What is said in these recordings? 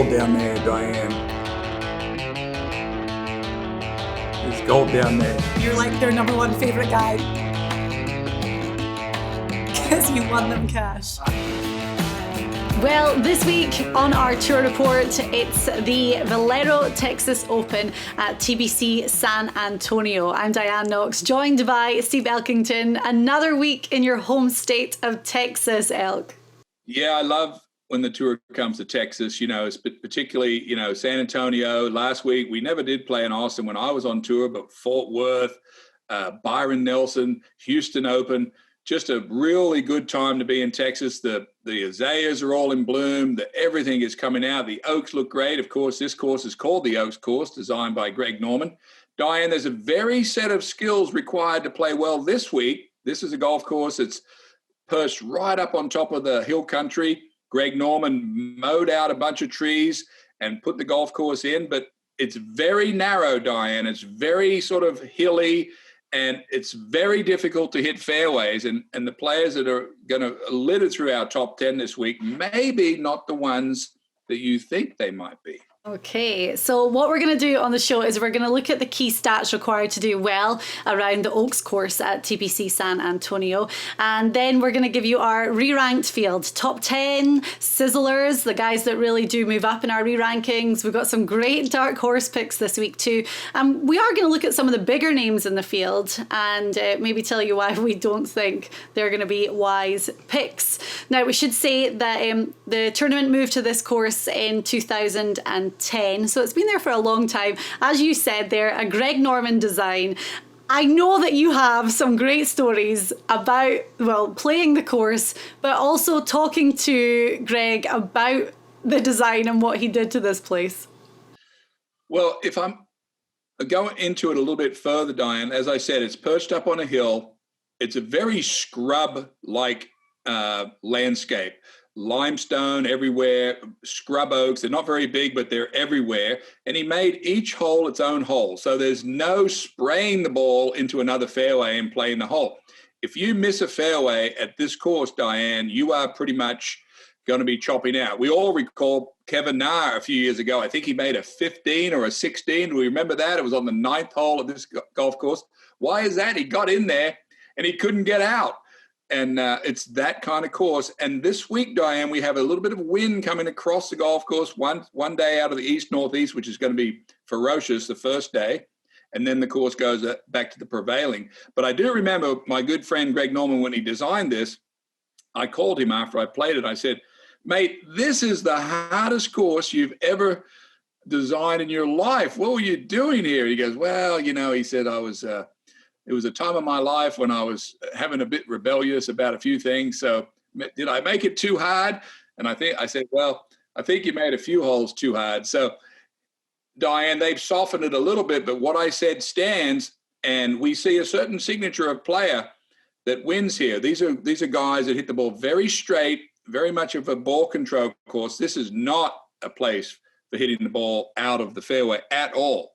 gold down there, Diane. There's gold down there. You're like their number one favorite guy. Because you won them cash. Well, this week on our tour report, it's the Valero Texas Open at TBC San Antonio. I'm Diane Knox, joined by Steve Elkington. Another week in your home state of Texas, Elk. Yeah, I love when the tour comes to Texas, particularly, San Antonio. Last week, we never did play in Austin when I was on tour, but Fort Worth, Byron Nelson, Houston Open. Just a really good time to be in Texas. The azaleas are all in bloom. Everything is coming out. The oaks look great. Of course, this course is called the Oaks Course, designed by Greg Norman. Diane, there's a very set of skills required to play well this week. This is a golf course that's perched right up on top of the hill country. Greg Norman mowed out a bunch of trees and put the golf course in, but it's very narrow, Diane. It's very sort of hilly, and it's very difficult to hit fairways. And the players that are going to litter through our top 10 this week, maybe not the ones that you think they might be. Okay, so what we're going to do on the show is we're going to look at the key stats required to do well around the Oaks course at TBC San Antonio. And then we're going to give you our re-ranked field. Top 10, Sizzlers, the guys that really do move up in our re-rankings. We've got some great dark horse picks this week too. We are going to look at some of the bigger names in the field and maybe tell you why we don't think they're going to be wise picks. Now, we should say that the tournament moved to this course in 2010, so it's been there for a long time. As you said there, a Greg Norman design. I know that you have some great stories about, playing the course, but also talking to Greg about the design and what he did to this place. Well, if I'm going into it a little bit further, Diane, as I said, it's perched up on a hill. It's a very scrub-like landscape. Limestone everywhere, scrub oaks. They're not very big, but they're everywhere. And he made each hole its own hole. So there's no spraying the ball into another fairway and playing the hole. If you miss a fairway at this course, Diane, you are pretty much going to be chopping out. We all recall Kevin Na a few years ago. I think he made a 15 or a 16. Do we remember that? It was on the 9th hole of this golf course. Why is that? He got in there and he couldn't get out. And it's that kind of course. And this week, Diane, we have a little bit of wind coming across the golf course one day out of the east-northeast, which is going to be ferocious the first day. And then the course goes back to the prevailing. But I do remember my good friend Greg Norman, when he designed this, I called him after I played it. I said, mate, this is the hardest course you've ever designed in your life. What were you doing here? He goes, well, he said, it was a time of my life when I was having a bit rebellious about a few things. So did I make it too hard? And I said, well, I think you made a few holes too hard. So Diane, they've softened it a little bit, but what I said stands, and we see a certain signature of player that wins here. These are guys that hit the ball very straight, very much of a ball control course. This is not a place for hitting the ball out of the fairway at all.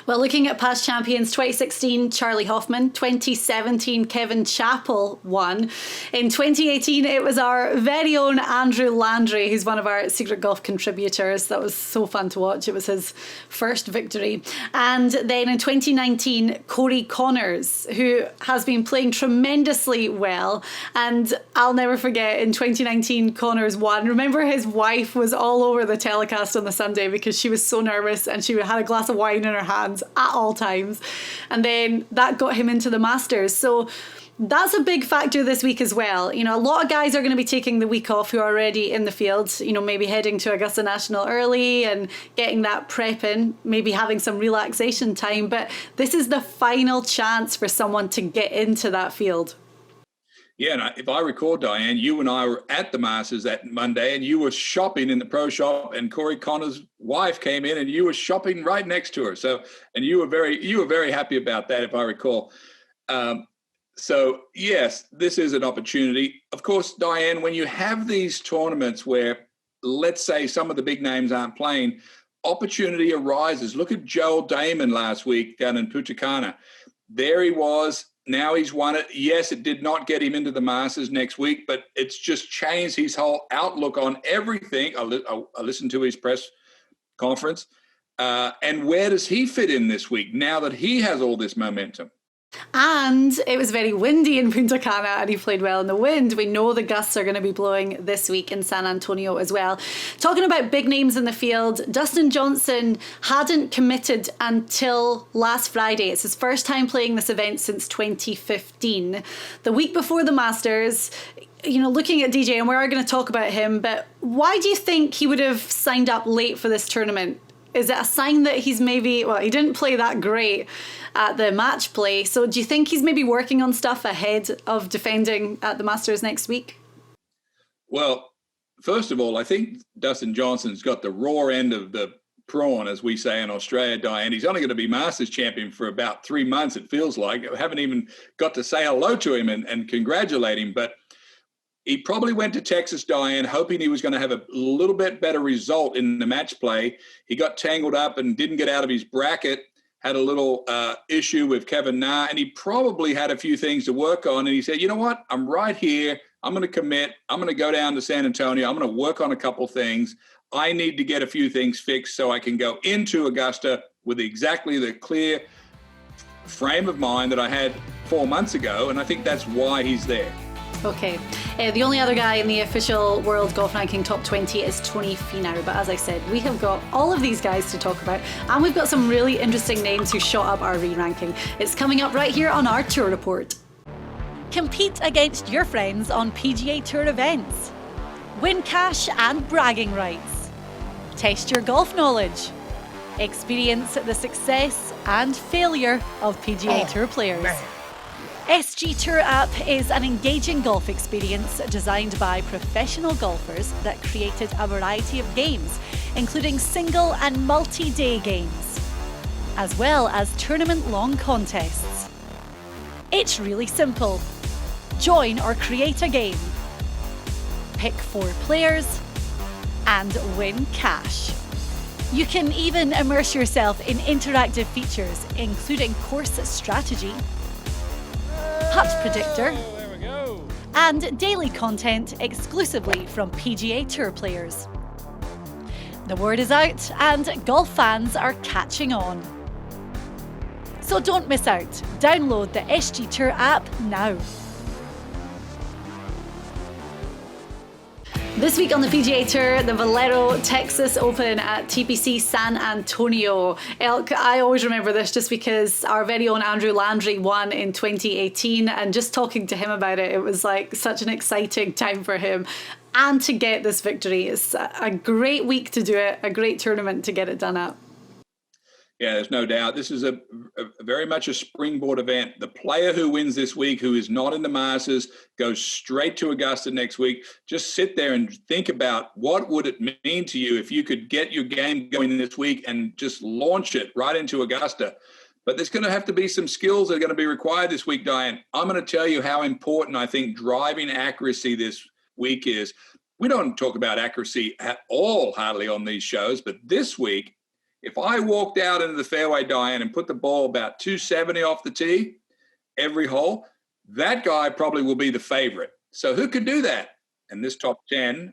Well, looking at past champions, 2016, Charlie Hoffman. 2017, Kevin Chappell won. In 2018, it was our very own Andrew Landry, who's one of our Secret Golf contributors. That was so fun to watch. It was his first victory. And then in 2019, Corey Connors, who has been playing tremendously well. And I'll never forget, in 2019, Connors won. Remember, his wife was all over the telecast on the Sunday because she was so nervous and she had a glass of wine in her hands at all times, and then that got him into the Masters. So that's a big factor this week as well. A lot of guys are going to be taking the week off who are already in the field, maybe heading to Augusta National early and getting that prep in, maybe having some relaxation time, but this is the final chance for someone to get into that field. Yeah, and if I recall, Diane, you and I were at the Masters that Monday, and you were shopping in the pro shop, and Corey Connors' wife came in, and you were shopping right next to her. So, and you were very happy about that, if I recall. So, yes, this is an opportunity. Of course, Diane, when you have these tournaments where, let's say, some of the big names aren't playing, opportunity arises. Look at Joel Damon last week down in Punta Cana. There he was. Now he's won it. Yes, it did not get him into the Masters next week, but it's just changed his whole outlook on everything. I listened to his press Conference. And where does he fit in this week now that he has all this momentum? And it was very windy in Punta Cana and he played well in the wind. We know the gusts are going to be blowing this week in San Antonio as well. Talking about big names in the field, Dustin Johnson hadn't committed until last Friday. It's his first time playing this event since 2015. The week before the Masters, looking at DJ, and we are going to talk about him, but why do you think he would have signed up late for this tournament? Is it a sign that he's he didn't play that great at the match play. So do you think he's maybe working on stuff ahead of defending at the Masters next week? Well, first of all, I think Dustin Johnson's got the raw end of the prawn, as we say in Australia, Diane. He's only going to be Masters champion for about 3 months, it feels like. I haven't even got to say hello to him and congratulate him. But he probably went to Texas, Diane, hoping he was going to have a little bit better result in the match play. He got tangled up and didn't get out of his bracket, had a little issue with Kevin Na, and he probably had a few things to work on. And he said, you know what? I'm right here. I'm going to commit. I'm going to go down to San Antonio. I'm going to work on a couple things. I need to get a few things fixed so I can go into Augusta with exactly the clear frame of mind that I had 4 months ago. And I think that's why he's there. Okay. The only other guy in the official World Golf Ranking Top 20 is Tony Finau. But as I said, we have got all of these guys to talk about. And we've got some really interesting names who shot up our re-ranking. It's coming up right here on our Tour Report. Compete against your friends on PGA Tour events. Win cash and bragging rights. Test your golf knowledge. Experience the success and failure of PGA Tour players. Man. SG Tour app is an engaging golf experience designed by professional golfers that created a variety of games, including single and multi-day games, as well as tournament-long contests. It's really simple. Join or create a game, pick 4 players, and win cash. You can even immerse yourself in interactive features, including course strategy, putt predictor, and daily content exclusively from PGA Tour players. The word is out and golf fans are catching on. So don't miss out. Download the SG Tour app now. This week on the PGA Tour, the Valero Texas Open at TPC San Antonio. Elk, I always remember this just because our very own Andrew Landry won in 2018, and just talking to him about it, it was like such an exciting time for him. And to get this victory, it's a great week to do it, a great tournament to get it done at. Yeah, there's no doubt. This is a very much a springboard event. The player who wins this week, who is not in the Masters, goes straight to Augusta next week. Just sit there and think about what would it mean to you if you could get your game going this week and just launch it right into Augusta. But there's going to have to be some skills that are going to be required this week, Diane. I'm going to tell you how important I think driving accuracy this week is. We don't talk about accuracy at all hardly on these shows, but this week, if I walked out into the fairway, Diane, and put the ball about 270 off the tee every hole, that guy probably will be the favorite. So who could do that? And this top 10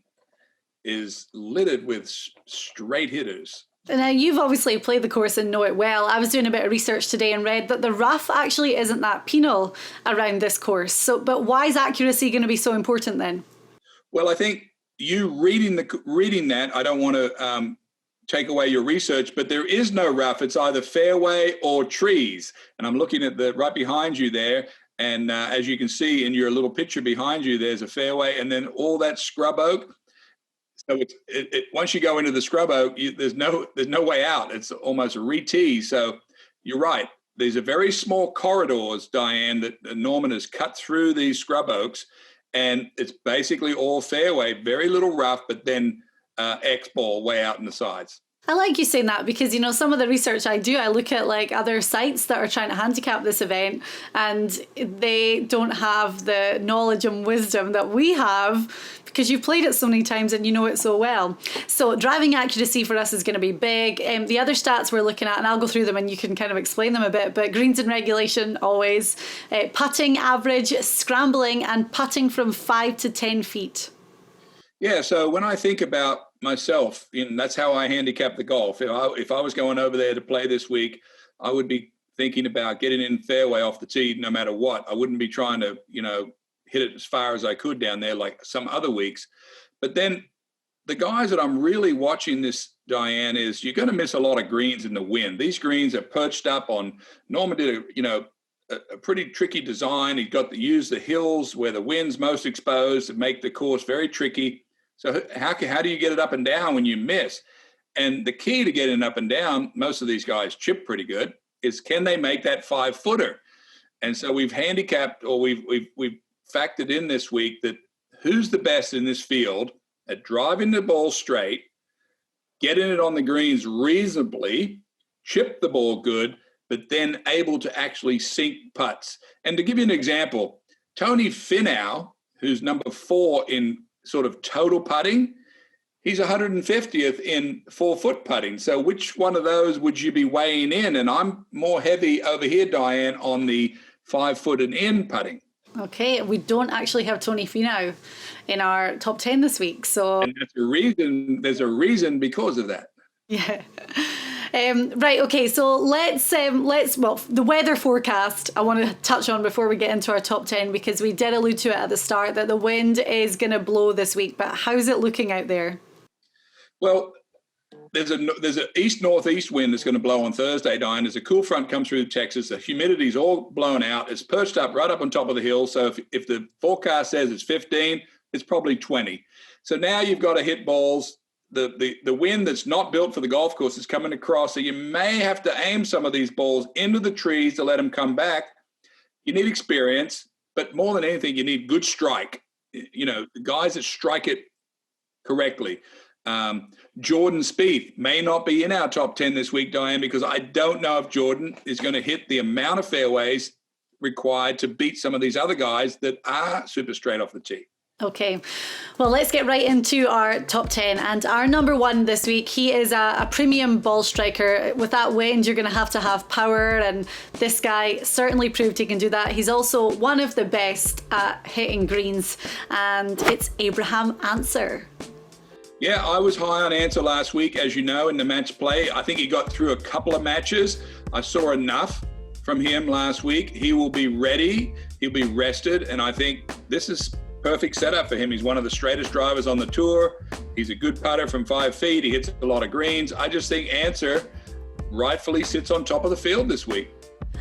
is littered with straight hitters. Now, you've obviously played the course and know it well. I was doing a bit of research today and read that the rough actually isn't that penal around this course. But why is accuracy going to be so important then? Well, I think you reading that, I don't want to take away your research, but there is no rough. It's either fairway or trees. And I'm looking at the right behind you there. And as you can see in your little picture behind you, there's a fairway and then all that scrub oak. So once you go into the scrub oak, there's no way out. It's almost a re-tee. So you're right. These are very small corridors, Diane, that Norman has cut through these scrub oaks. And it's basically all fairway, very little rough, but then X ball way out in the sides. I like you saying that because, some of the research I do, I look at like other sites that are trying to handicap this event and they don't have the knowledge and wisdom that we have because you've played it so many times and you know it so well. So driving accuracy for us is going to be big. The other stats we're looking at, and I'll go through them and you can kind of explain them a bit, but greens in regulation always, putting average, scrambling and putting from 5 to 10 feet. Yeah, so when I think about myself, that's how I handicap the golf. If I was going over there to play this week, I would be thinking about getting in fairway off the tee no matter what. I wouldn't be trying to, hit it as far as I could down there like some other weeks. But then the guys that I'm really watching this, Diane, is you're going to miss a lot of greens in the wind. These greens are perched up on, Norman did a pretty tricky design. He got to use the hills where the wind's most exposed to make the course very tricky. So how do you get it up and down when you miss? And the key to getting up and down, most of these guys chip pretty good, is can they make that 5-footer? And so we've handicapped, or we've factored in this week that who's the best in this field at driving the ball straight, getting it on the greens reasonably, chip the ball good, but then able to actually sink putts. And to give you an example, Tony Finau, who's number 4 in sort of total putting, he's 150th in 4-foot putting. So which one of those would you be weighing in? And I'm more heavy over here, Diane, on the 5-foot and in putting. Okay, we don't actually have Tony Finau in our top 10 this week, so and that's a reason. There's a reason because of that. Yeah. Right. Okay. So let's the weather forecast I want to touch on before we get into our top 10, because we did allude to it at the start that the wind is going to blow this week. But how's it looking out there? Well, there's an east-northeast wind that's going to blow on Thursday, Diane. As a cool front comes through Texas, the humidity's all blown out. It's perched up right up on top of the hill. So if the forecast says it's 15, it's probably 20. So now you've got to hit balls. The wind that's not built for the golf course is coming across. So you may have to aim some of these balls into the trees to let them come back. You need experience, but more than anything, you need good strike. The guys that strike it correctly. Jordan Spieth may not be in our top 10 this week, Diane, because I don't know if Jordan is going to hit the amount of fairways required to beat some of these other guys that are super straight off the tee. Okay, well, let's get right into our top 10. And our number 1 this week, he is a premium ball striker. With that wind, you're going to have power. And this guy certainly proved he can do that. He's also one of the best at hitting greens. And it's Abraham Ancer. Yeah, I was high on Ancer last week, as you know, in the match play. I think he got through a couple of matches. I saw enough from him last week. He will be ready. He'll be rested. And I think this is perfect setup for him. He's one of the straightest drivers on the tour. He's a good putter from 5 feet. He hits a lot of greens. I just think Ancer rightfully sits on top of the field this week.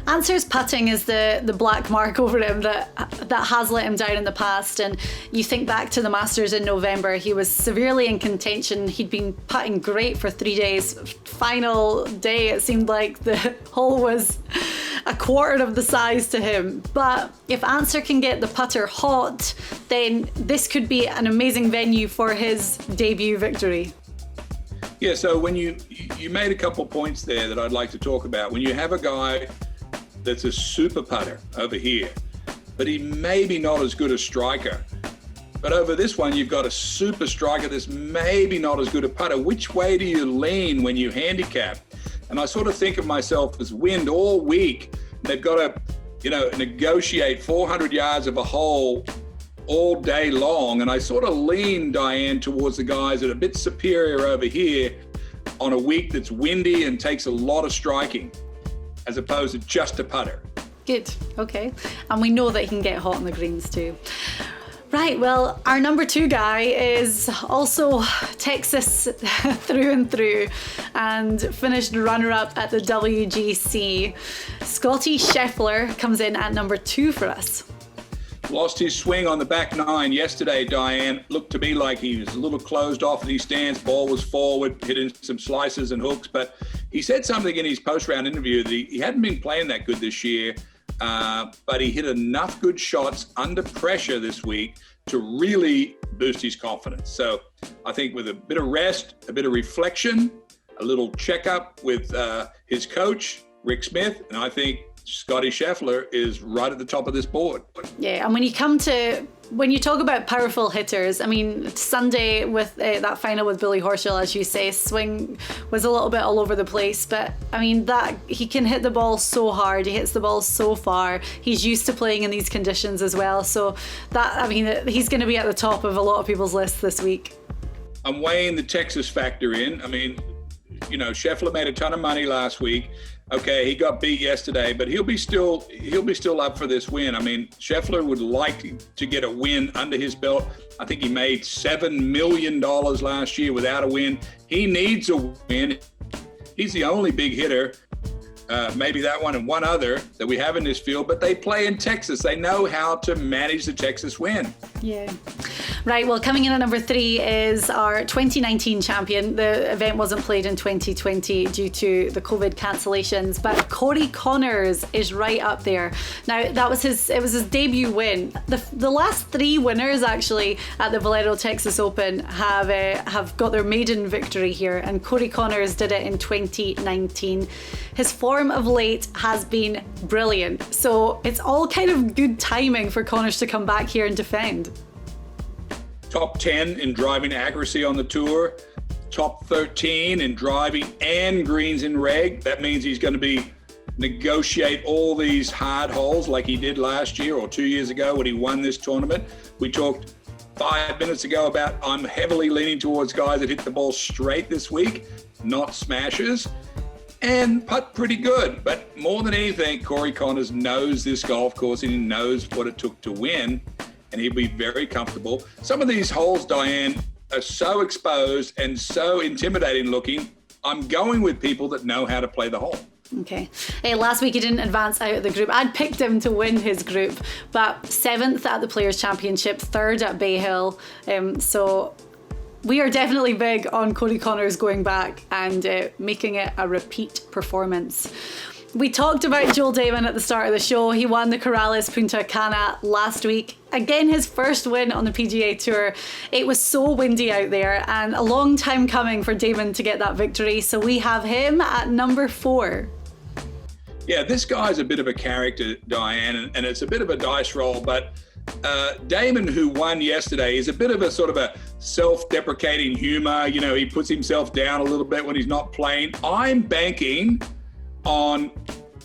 Ancer's putting is the black mark over him that has let him down in the past. And you think back to the Masters in November, he was severely in contention. He'd been putting great for 3 days. Final day, it seemed like the hole was a quarter of the size to him. But if Ancer can get the putter hot, then this could be an amazing venue for his debut victory. Yeah, so when you made a couple points there that I'd like to talk about. When you have a guy that's a super putter over here, but he may be not as good a striker. But over this one, you've got a super striker that's maybe not as good a putter. Which way do you lean when you handicap? And I sort of think of myself as wind all week. They've got to, negotiate 400 yards of a hole all day long. And I sort of lean, Diane, towards the guys that are a bit superior over here on a week that's windy and takes a lot of striking, as opposed to just a putter. Good, okay. And we know that he can get hot on the greens too. Right, well, our number 2 guy is also Texas through and through and finished runner-up at the WGC. Scottie Scheffler comes in at number 2 for us. Lost his swing on the back 9 yesterday, Diane. Looked to me like he was a little closed off at his stance. Ball was forward, hitting some slices and hooks. But he said something in his post-round interview that he hadn't been playing that good this year, but he hit enough good shots under pressure this week to really boost his confidence. So I think with a bit of rest, a bit of reflection, a little checkup with his coach, Rick Smith, and I think Scottie Scheffler is right at the top of this board. Yeah, and when you talk about powerful hitters, I mean, Sunday with that final with Billy Horschel, as you say, swing was a little bit all over the place, but I mean, that he can hit the ball so hard, he hits the ball so far, he's used to playing in these conditions as well, so that, I mean, he's going to be at the top of a lot of people's lists this week. I'm weighing the Texas factor in. I mean, Scheffler made a ton of money last week. Okay, he got beat yesterday, but he'll be still up for this win. I mean, Scheffler would like to get a win under his belt. I think he made $7 million last year without a win. He needs a win. He's the only big hitter, maybe that one and one other that we have in this field, but they play in Texas. They know how to manage the Texas wind. Yeah. Right, well, coming in at number 3 is our 2019 champion. The event wasn't played in 2020 due to the COVID cancellations, but Corey Connors is right up there. Now, it was his debut win. The last 3 winners, actually, at the Valero Texas Open have got their maiden victory here, and Corey Connors did it in 2019. His form of late has been brilliant, so it's all kind of good timing for Connors to come back here and defend. Top 10 in driving accuracy on the tour, top 13 in driving and greens in reg. That means he's going to negotiate all these hard holes like he did last year or 2 years ago when he won this tournament. We talked 5 minutes ago about I'm heavily leaning towards guys that hit the ball straight this week, not smashes, and putt pretty good. But more than anything, Corey Connors knows this golf course and he knows what it took to win, and he'll be very comfortable. Some of these holes, Diane, are so exposed and so intimidating looking. I'm going with people that know how to play the hole. Okay. Last week he didn't advance out of the group. I'd picked him to win his group, but 7th at the Players' Championship, 3rd at Bay Hill. So we are definitely big on Corey Connors going back and making it a repeat performance. We talked about Joel Damon at the start of the show. He won the Corrales Punta Cana last week. Again, his first win on the PGA Tour. It was so windy out there and a long time coming for Damon to get that victory. So we have him at number 4. Yeah, this guy's a bit of a character, Diane, and it's a bit of a dice roll, but Damon, who won yesterday, is a bit of a sort of a self-deprecating humor. You know, he puts himself down a little bit when he's not playing. I'm banking on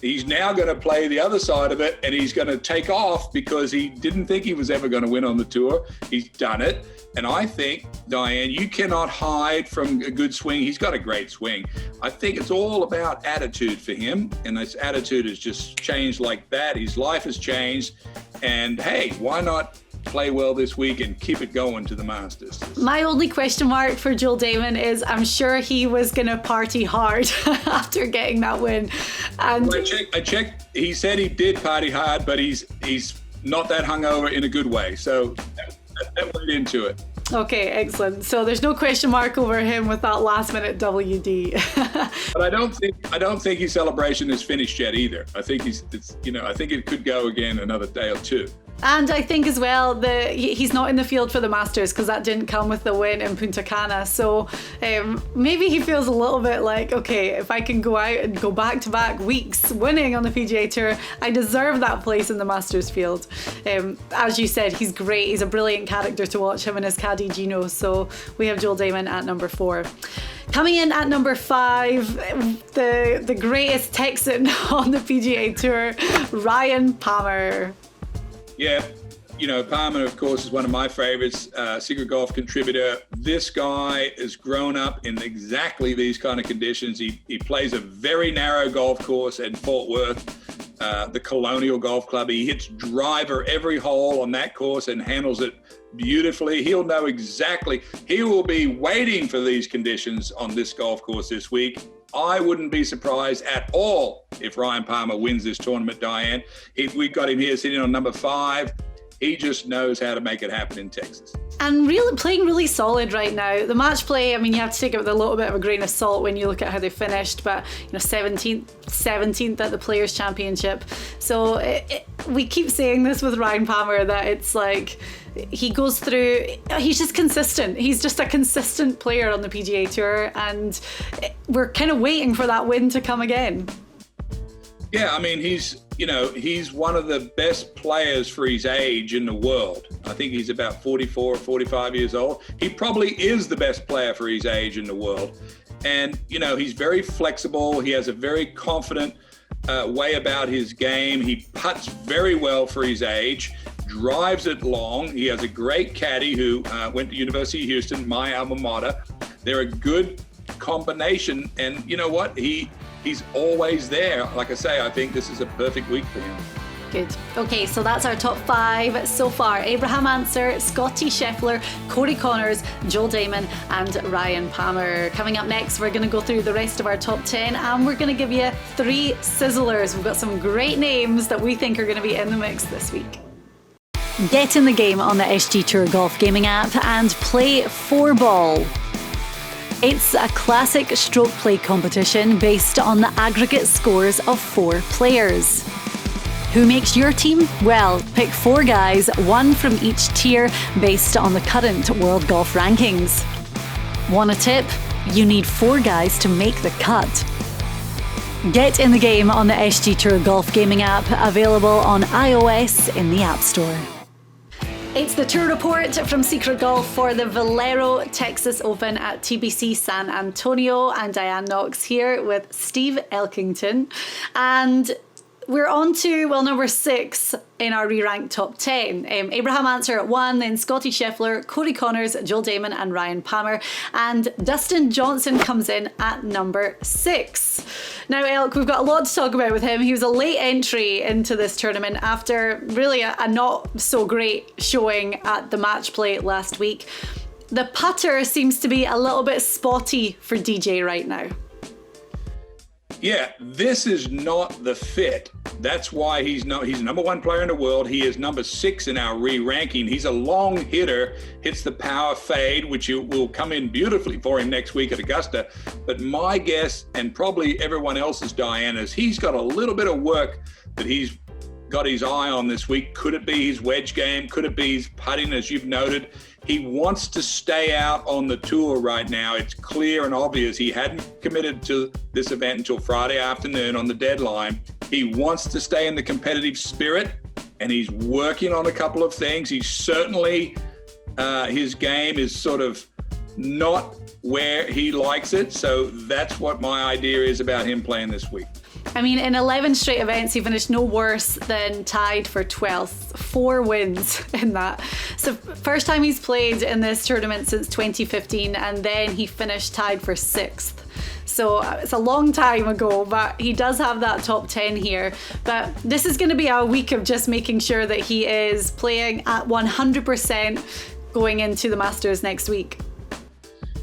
he's now going to play the other side of it, and he's going to take off because he didn't think he was ever going to win on the tour. He's done it. And I think, Diane, you cannot hide from a good swing. He's got a great swing. I think it's all about attitude for him, and his attitude has just changed like that. His life has changed, and hey, why not play well this week and keep it going to the Masters? My only question mark for Joel Damon is I'm sure he was going to party hard after getting that win. And I checked. He said he did party hard, but he's not that hungover in a good way. So that went into it. Okay, excellent. So there's no question mark over him with that last minute WD. But I don't think his celebration is finished yet either. I think I think it could go again another day or two. And I think as well that he's not in the field for the Masters because that didn't come with the win in Punta Cana. So maybe he feels a little bit like, okay, if I can go out and go back-to-back weeks winning on the PGA Tour, I deserve that place in the Masters field. As you said, he's great. He's a brilliant character to watch, him and his caddy Gino. So we have Joel Damon at number 4. Coming in at number 5, the greatest Texan on the PGA Tour, Ryan Palmer. Yeah, Palmer, of course, is one of my favorites, Secret Golf contributor. This guy has grown up in exactly these kind of conditions. He plays a very narrow golf course in Fort Worth, the Colonial Golf Club. He hits driver every hole on that course and handles it beautifully. He'll know exactly. He will be waiting for these conditions on this golf course this week. I wouldn't be surprised at all if Ryan Palmer wins this tournament, Diane. We've got him here sitting on number 5. He just knows how to make it happen in Texas. And really playing really solid right now. The match play, I mean, you have to take it with a little bit of a grain of salt when you look at how they finished, but 17th at the Players' Championship. So we keep saying this with Ryan Palmer, that it's like he goes through, he's just consistent. He's just a consistent player on the PGA Tour, and we're kind of waiting for that win to come again. Yeah, I mean, he's one of the best players for his age in the world. I think he's about 44 or 45 years old. He probably is the best player for his age in the world. And, he's very flexible. He has a very confident way about his game. He putts very well for his age. drives it long. He has a great caddy who went to University of Houston, my alma mater. They're a good combination, and you know what? He's always there. Like I say, I think this is a perfect week for him. Good. Okay, so that's our top 5 so far. Abraham Ancer, Scottie Scheffler, Corey Connors, Joel Damon and Ryan Palmer. Coming up next, we're going to go through the rest of our top 10 and we're going to give you 3 Sizzlers. We've got some great names that we think are going to be in the mix this week. Get in the game on the SG Tour Golf Gaming app and play Fourball. It's a classic stroke play competition based on the aggregate scores of 4 players. Who makes your team? Well, pick 4 guys, 1 from each tier based on the current world golf rankings. Want a tip? You need 4 guys to make the cut. Get in the game on the SG Tour Golf Gaming app, available on iOS in the App Store. It's the tour report from Secret Golf for the Valero Texas Open at TBC San Antonio, and Diane Knox here with Steve Elkington. And we're on to, number 6 in our re-ranked top 10. Abraham Ancer at 1, then Scottie Scheffler, Corey Connors, Joel Damon and Ryan Palmer. And Dustin Johnson comes in at number 6. Now, Elk, we've got a lot to talk about with him. He was a late entry into this tournament after really a not so great showing at the match play last week. The putter seems to be a little bit spotty for DJ right now. Yeah, this is not the fit. That's why he's number 1 player in the world. He is number 6 in our re-ranking. He's a long hitter, hits the power fade, which will come in beautifully for him next week at Augusta. But my guess, and probably everyone else's, Diane, is he's got a little bit of work that he's got his eye on this week. Could it be his wedge game? Could it be his putting, as you've noted? He wants to stay out on the tour right now. It's clear and obvious. He hadn't committed to this event until Friday afternoon on the deadline. He wants to stay in the competitive spirit, and he's working on a couple of things. He's certainly, his game is sort of not where he likes it. So that's what my idea is about him playing this week. I mean, in 11 straight events, he finished no worse than tied for 12th. 4 wins in that. So first time he's played in this tournament since 2015, and then he finished tied for 6th. So it's a long time ago, but he does have that top 10 here. But this is going to be a week of just making sure that he is playing at 100% going into the Masters next week.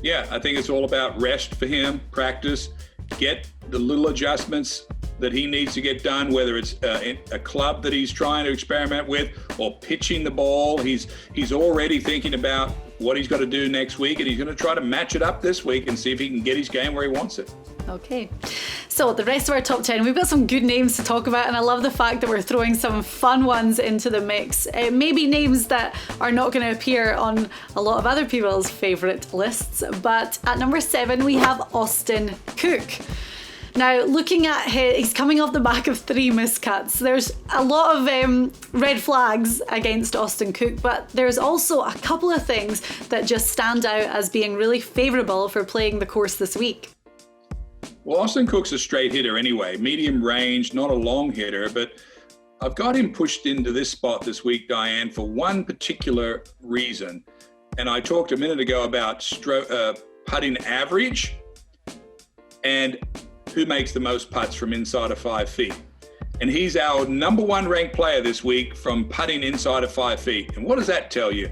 Yeah, I think it's all about rest for him, practice, get the little adjustments that he needs to get done, whether it's a club that he's trying to experiment with or pitching the ball. He's already thinking about what he's got to do next week, and he's going to try to match it up this week and see if he can get his game where he wants it. Okay, so the rest of our top 10, we've got some good names to talk about, and I love the fact that we're throwing some fun ones into the mix. Maybe names that are not going to appear on a lot of other people's favourite lists, but at number 7 we have Austin Cook. Now, looking at he's coming off the back of 3 miscuts. There's a lot of red flags against Austin Cook, but there's also a couple of things that just stand out as being really favourable for playing the course this week. Well, Austin Cook's a straight hitter anyway, medium range, not a long hitter, but I've got him pushed into this spot this week, Diane, for one particular reason. And I talked a minute ago about putting average and who makes the most putts from inside of 5 feet. And he's our number 1 ranked player this week from putting inside of 5 feet. And what does that tell you?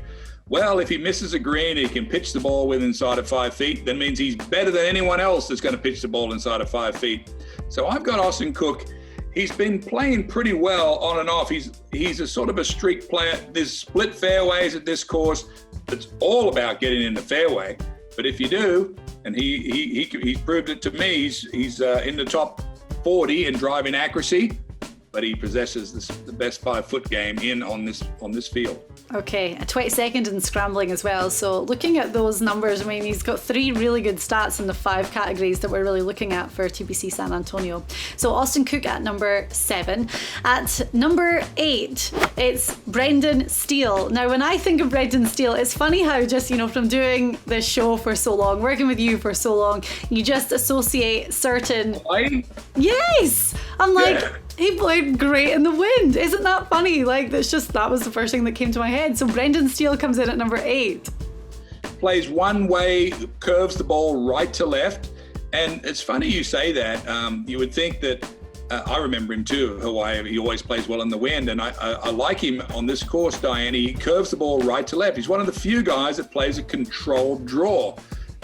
Well, if he misses a green, he can pitch the ball with inside of 5 feet. That means he's better than anyone else that's going to pitch the ball inside of 5 feet. So I've got Austin Cook. He's been playing pretty well on and off. He's a sort of a streak player. There's split fairways at this course. It's all about getting in the fairway. But if you do, and he's proved it to me, he's in the top 40 in driving accuracy, but he possesses the best 5-foot game on this field. Okay, a 22nd in scrambling as well. So looking at those numbers, I mean, he's got 3 really good stats in the 5 categories that we're really looking at for TBC San Antonio. So Austin Cook at number 7. At number 8, it's Brendan Steele. Now, when I think of Brendan Steele, it's funny how just, from doing this show for so long, working with you for so long, you just associate certain... Why? Yes! I'm like... Yeah. He played great in the wind. Isn't that funny? Like, that was the first thing that came to my head. So Brendan Steele comes in at number 8. Plays one way, curves the ball right to left. And it's funny you say that. You would think that, I remember him too, Hawaii. He always plays well in the wind. And I like him on this course, Diane. He curves the ball right to left. He's one of the few guys that plays a controlled draw.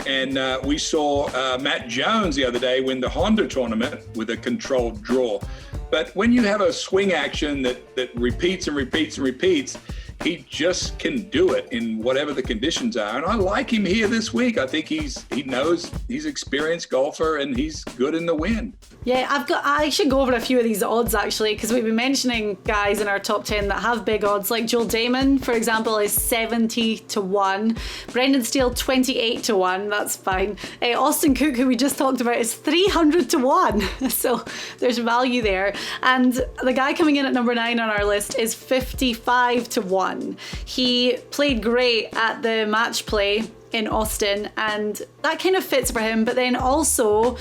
And we saw Matt Jones the other day win the Honda tournament with a controlled draw. But when you have a swing action that repeats and repeats and repeats, he just can do it in whatever the conditions are. And I like him here this week. I think he knows he's an experienced golfer and he's good in the wind. Yeah, I should go over a few of these odds actually, because we've been mentioning guys in our top 10 that have big odds. Like Joel Damon, for example, is 70-1. Brendan Steele, 28-1. That's fine. Austin Cook, who we just talked about, is 300-1. So there's value there. And the guy coming in at number 9 on our list is 55-1. He played great at the match play in Austin, and that kind of fits for him. But then also,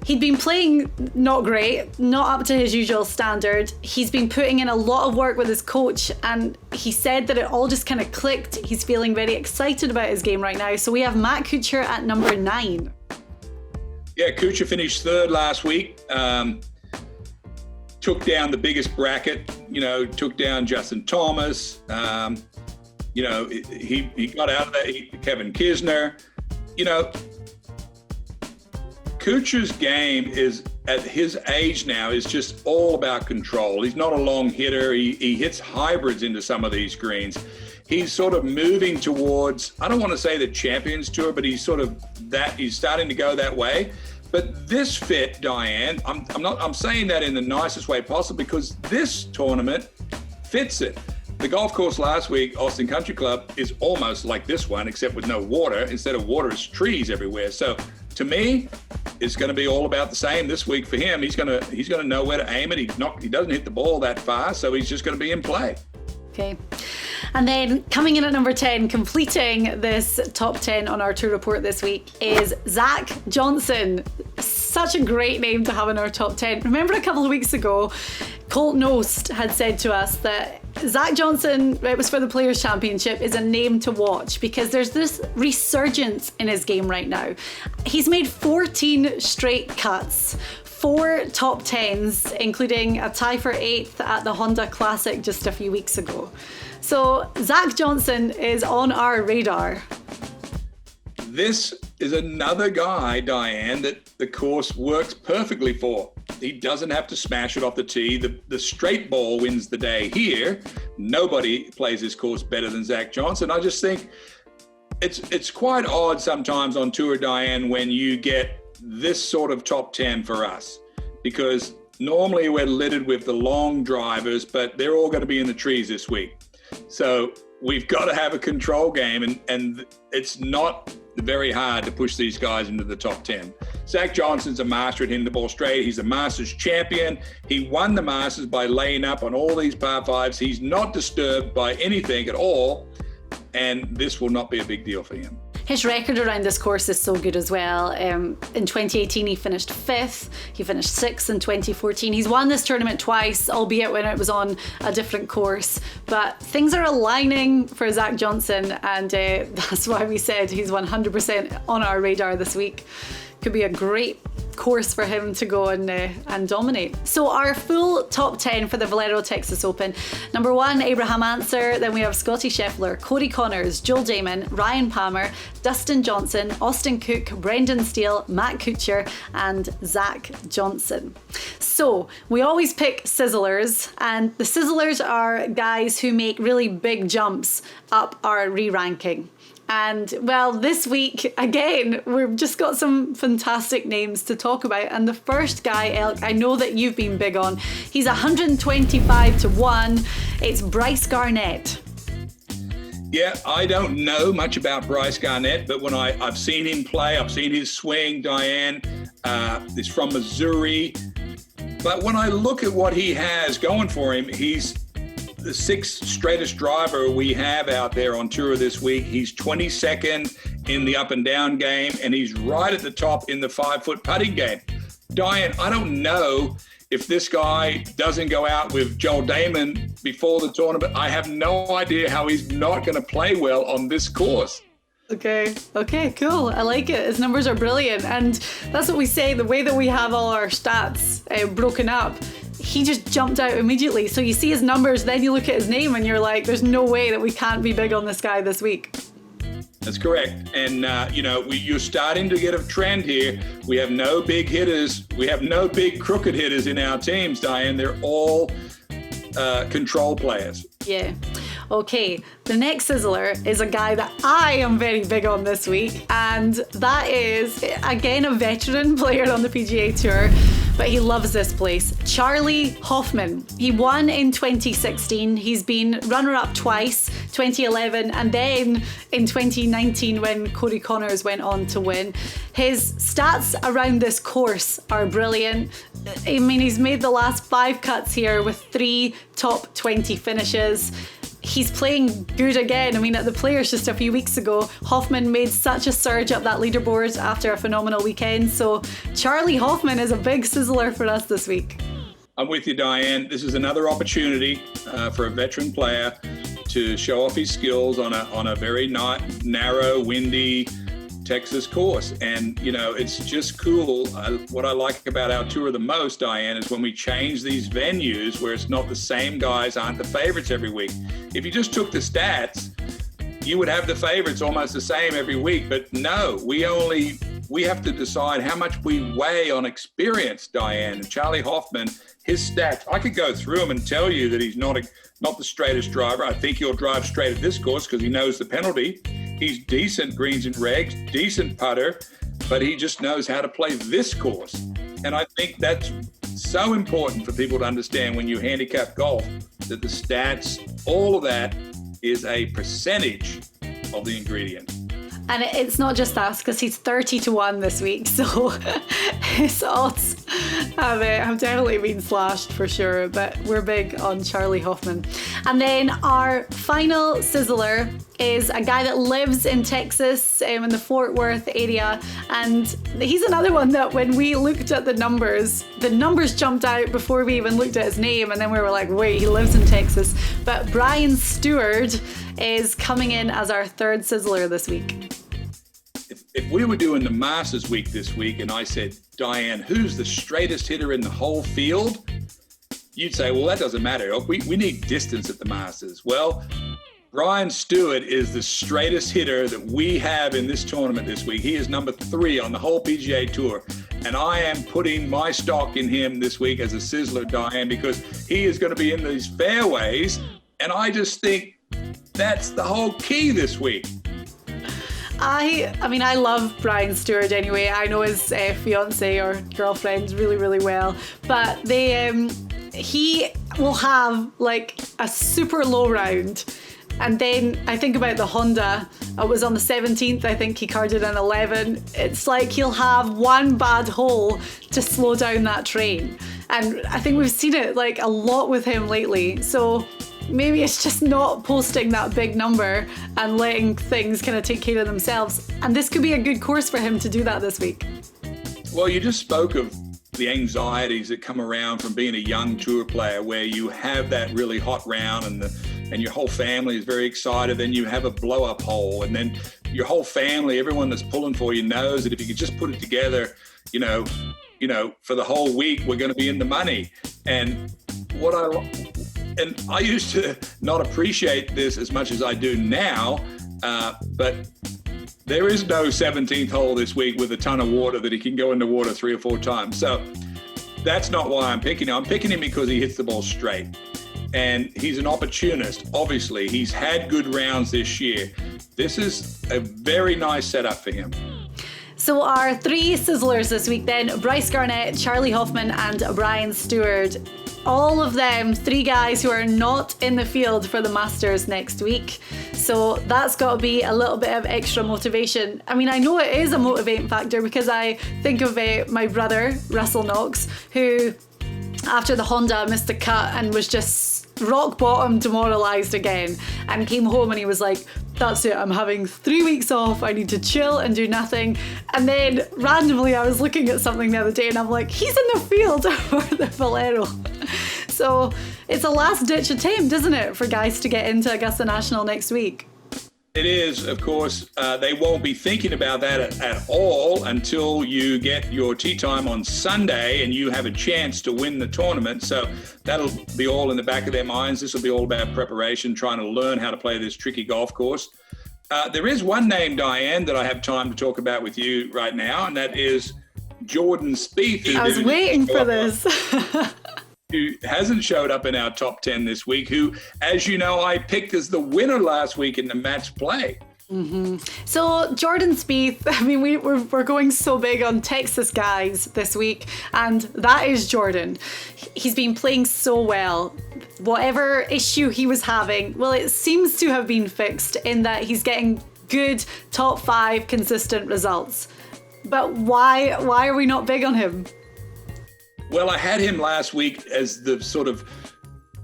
he'd been playing not great, not up to his usual standard. He's been putting in a lot of work with his coach, and he said that it all just kind of clicked. He's feeling very excited about his game right now. So we have Matt Kuchar at number 9. Yeah, Kuchar finished 3rd last week. Took down the biggest bracket, took down Justin Thomas. He got out of that, Kevin Kisner. Kuchar's game is, at his age now, is just all about control. He's not a long hitter. He hits hybrids into some of these greens. He's sort of moving towards, I don't want to say the Champions Tour, but he's starting to go that way. But this fit, Diane, I'm saying that in the nicest way possible, because this tournament fits it. The golf course last week, Austin Country Club, is almost like this one, except with no water. Instead of water, it's trees everywhere. So to me, it's going to be all about the same this week for him. He's going to know where to aim it. He doesn't hit the ball that far, so he's just going to be in play. Okay. And then coming in at number 10, completing this top 10 on our tour report this week, is Zach Johnson. Such a great name to have in our top 10. Remember a couple of weeks ago, Colt Knost had said to us that Zach Johnson, it was for the Players' Championship, is a name to watch because there's this resurgence in his game right now. He's made 14 straight cuts, 4 top 10s, including a tie for 8th at the Honda Classic just a few weeks ago. So Zach Johnson is on our radar. This is another guy, Diane, that the course works perfectly for. He doesn't have to smash it off the tee. The straight ball wins the day here. Nobody plays this course better than Zach Johnson. I just think it's quite odd sometimes on tour, Diane, when you get this sort of top 10 for us, because normally we're littered with the long drivers, but they're all going to be in the trees this week. So we've got to have a control game, and it's not very hard to push these guys into the top 10. Zach Johnson's a master at hitting the ball straight. He's a Masters champion. He won the Masters by laying up on all these par 5s. He's not disturbed by anything at all, and this will not be a big deal for him. His record around this course is so good as well. In 2018, he finished 5th. He finished 6th in 2014. He's won this tournament twice, albeit when it was on a different course. But things are aligning for Zach Johnson, and that's why we said he's 100% on our radar this week. Could be a great course for him to go and dominate. So our full top 10 for the Valero Texas Open. Number 1, Abraham Ancer. Then we have Scottie Scheffler, Cody Connors, Joel Damon, Ryan Palmer, Dustin Johnson, Austin Cook, Brendan Steele, Matt Kuchar, and Zach Johnson. So we always pick Sizzlers, and the Sizzlers are guys who make really big jumps up our re-ranking. And well, this week, again, we've just got some fantastic names to talk about. And the first guy, Elk, I know that you've been big on. He's 125-1. It's Bryce Garnett. Yeah, I don't know much about Bryce Garnett, but when I've seen him play, I've seen his swing, Diane. He's from Missouri. But when I look at what he has going for him, he's the 6th straightest driver we have out there on tour this week. He's 22nd in the up and down game, and he's right at the top in the 5-foot putting game. Diane, I don't know if this guy doesn't go out with Joel Damon before the tournament, I have no idea how he's not going to play well on this course. Okay, cool. I like it. His numbers are brilliant. And that's what we say, the way that we have all our stats broken up, he just jumped out immediately. So you see his numbers, then you look at his name and you're like, there's no way that we can't be big on this guy this week. That's correct. And, you're starting to get a trend here. We have no big hitters. We have no big crooked hitters in our teams, Diane. They're all control players. Yeah. Okay, the next Sizzler is a guy that I am very big on this week, and that is, again, a veteran player on the PGA Tour, but he loves this place. Charlie Hoffman. He won in 2016. He's been runner-up twice, 2011, and then in 2019 when Corey Connors went on to win. His stats around this course are brilliant. I mean, he's made the last 5 cuts here with 3 top 20 finishes. He's playing good again. I mean, at the Players just a few weeks ago, Hoffman made such a surge up that leaderboard after a phenomenal weekend. So Charlie Hoffman is a big sizzler for us this week. I'm with you, Diane. This is another opportunity for a veteran player to show off his skills on a very narrow, windy Texas course. And, it's just cool. What I like about our tour the most, Diane, is when we change these venues where it's not the same guys aren't the favorites every week. If you just took the stats, you would have the favorites almost the same every week. But no, we have to decide how much we weigh on experience, Diane. And Charlie Hoffman, his stats, I could go through them and tell you that he's not the straightest driver. I think he'll drive straight at this course because he knows the penalty. He's decent greens and regs, decent putter, but he just knows how to play this course. And I think that's so important for people to understand when you handicap golf, that the stats, all of that is a percentage of the ingredient. And it's not just us, because he's 30-1 this week, so his odds have definitely been slashed for sure, but we're big on Charlie Hoffman. And then our final sizzler is a guy that lives in Texas, in the Fort Worth area, and he's another one that when we looked at the numbers jumped out before we even looked at his name, and then we were like, wait, he lives in Texas. But Brian Stewart is coming in as our third sizzler this week. If we were doing the Masters week this week and I said, Diane, who's the straightest hitter in the whole field? You'd say, well, that doesn't matter. We need distance at the Masters. Well, Brian Stewart is the straightest hitter that we have in this tournament this week. He is number 3 on the whole PGA Tour. And I am putting my stock in him this week as a sizzler, Diane, because he is going to be in these fairways. And I just think that's the whole key this week. I mean, I love Brian Stewart anyway. I know his fiance or girlfriend really, really well. But he will have like a super low round. And then I think about the Honda. It was on the 17th, I think he carded an 11. It's like he'll have one bad hole to slow down that train. And I think we've seen it like a lot with him lately. So maybe it's just not posting that big number and letting things kind of take care of themselves. And this could be a good course for him to do that this week. Well, you just spoke of the anxieties that come around from being a young tour player, where you have that really hot round and your whole family is very excited. Then you have a blow-up hole, and then your whole family, everyone that's pulling for you, knows that if you could just put it together, for the whole week, we're going to be in the money. And I used to not appreciate this as much as I do now, but there is no 17th hole this week with a ton of water that he can go in the water 3 or 4 times. So that's not why I'm picking him. I'm picking him because he hits the ball straight. And he's an opportunist. Obviously, he's had good rounds this year. This is a very nice setup for him. So our 3 sizzlers this week then, Bryce Garnett, Charlie Hoffman and Brian Stewart. All of them 3 guys who are not in the field for the Masters next week. So that's got to be a little bit of extra motivation. I mean, I know it is a motivating factor because I think of my brother, Russell Knox, who after the Honda missed the cut and was just rock bottom, demoralised again, and came home and he was like, that's it, I'm having 3 weeks off, I need to chill and do nothing. And then randomly I was looking at something the other day and I'm like, he's in the field for the Valero. So it's a last ditch attempt, isn't it, for guys to get into Augusta National next week? It is, of course. They won't be thinking about that at all until you get your tee time on Sunday and you have a chance to win the tournament. So that'll be all in the back of their minds. This will be all about preparation, trying to learn how to play this tricky golf course. There is one name, Diane, that I have time to talk about with you right now, and that is Jordan Spieth. I was waiting for this. Who hasn't showed up in our top 10 this week, who, as you know, I picked as the winner last week in the match play. Mm-hmm. So Jordan Spieth, I mean, we're going so big on Texas guys this week, and that is Jordan. He's been playing so well. Whatever issue he was having, well, it seems to have been fixed in that he's getting good top 5 consistent results. But why are we not big on him? Well, I had him last week as the sort of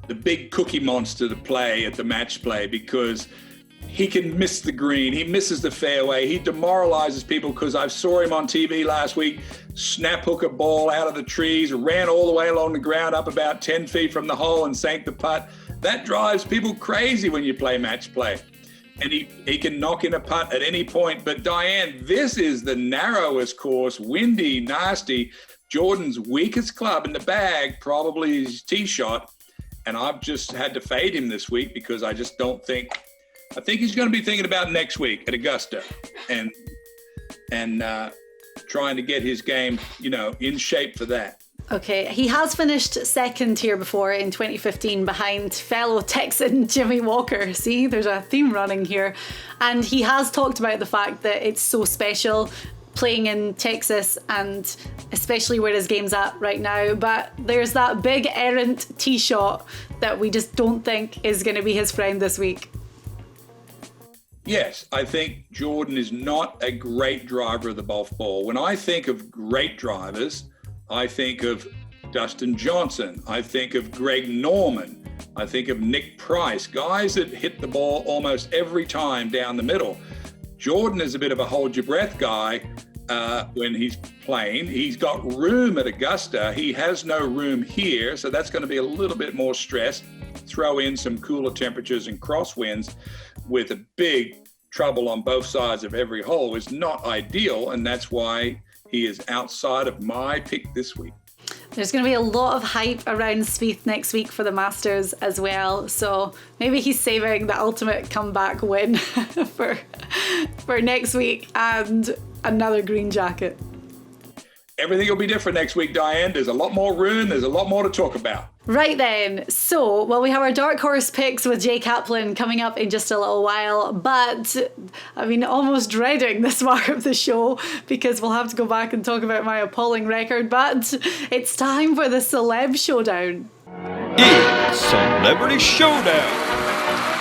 the big cookie monster to play at the match play because he can miss the green. He misses the fairway. He demoralizes people because I saw him on TV last week, snap hook a ball out of the trees, ran all the way along the ground up about 10 feet from the hole and sank the putt. That drives people crazy when you play match play. And he can knock in a putt at any point. But Diane, this is the narrowest course, windy, nasty. Jordan's weakest club in the bag, probably his tee shot. And I've just had to fade him this week because I just don't think, I think he's going to be thinking about next week at Augusta and trying to get his game, in shape for that. Okay, he has finished second here before in 2015 behind fellow Texan Jimmy Walker. See, there's a theme running here. And he has talked about the fact that it's so special playing in Texas and especially where his game's at right now. But there's that big errant tee shot that we just don't think is going to be his friend this week. Yes, I think Jordan is not a great driver of the golf ball. When I think of great drivers, I think of Dustin Johnson. I think of Greg Norman. I think of Nick Price, guys that hit the ball almost every time down the middle. Jordan is a bit of a hold your breath guy when he's playing. He's got room at Augusta. He has no room here, so that's going to be a little bit more stress. Throw in some cooler temperatures and crosswinds with a big trouble on both sides of every hole is not ideal, and that's why he is outside of my pick this week. There's going to be a lot of hype around Spieth next week for the Masters as well, so maybe he's saving the ultimate comeback win for next week and another green jacket. Everything will be different next week, Diane. There's a lot more room. There's a lot more to talk about. Right then, so, well, we have our dark horse picks with Jay Kaplan coming up in just a little while, but I mean, almost dreading this part of the show because we'll have to go back and talk about my appalling record, but it's time for the Celeb Showdown. It's Celebrity Showdown.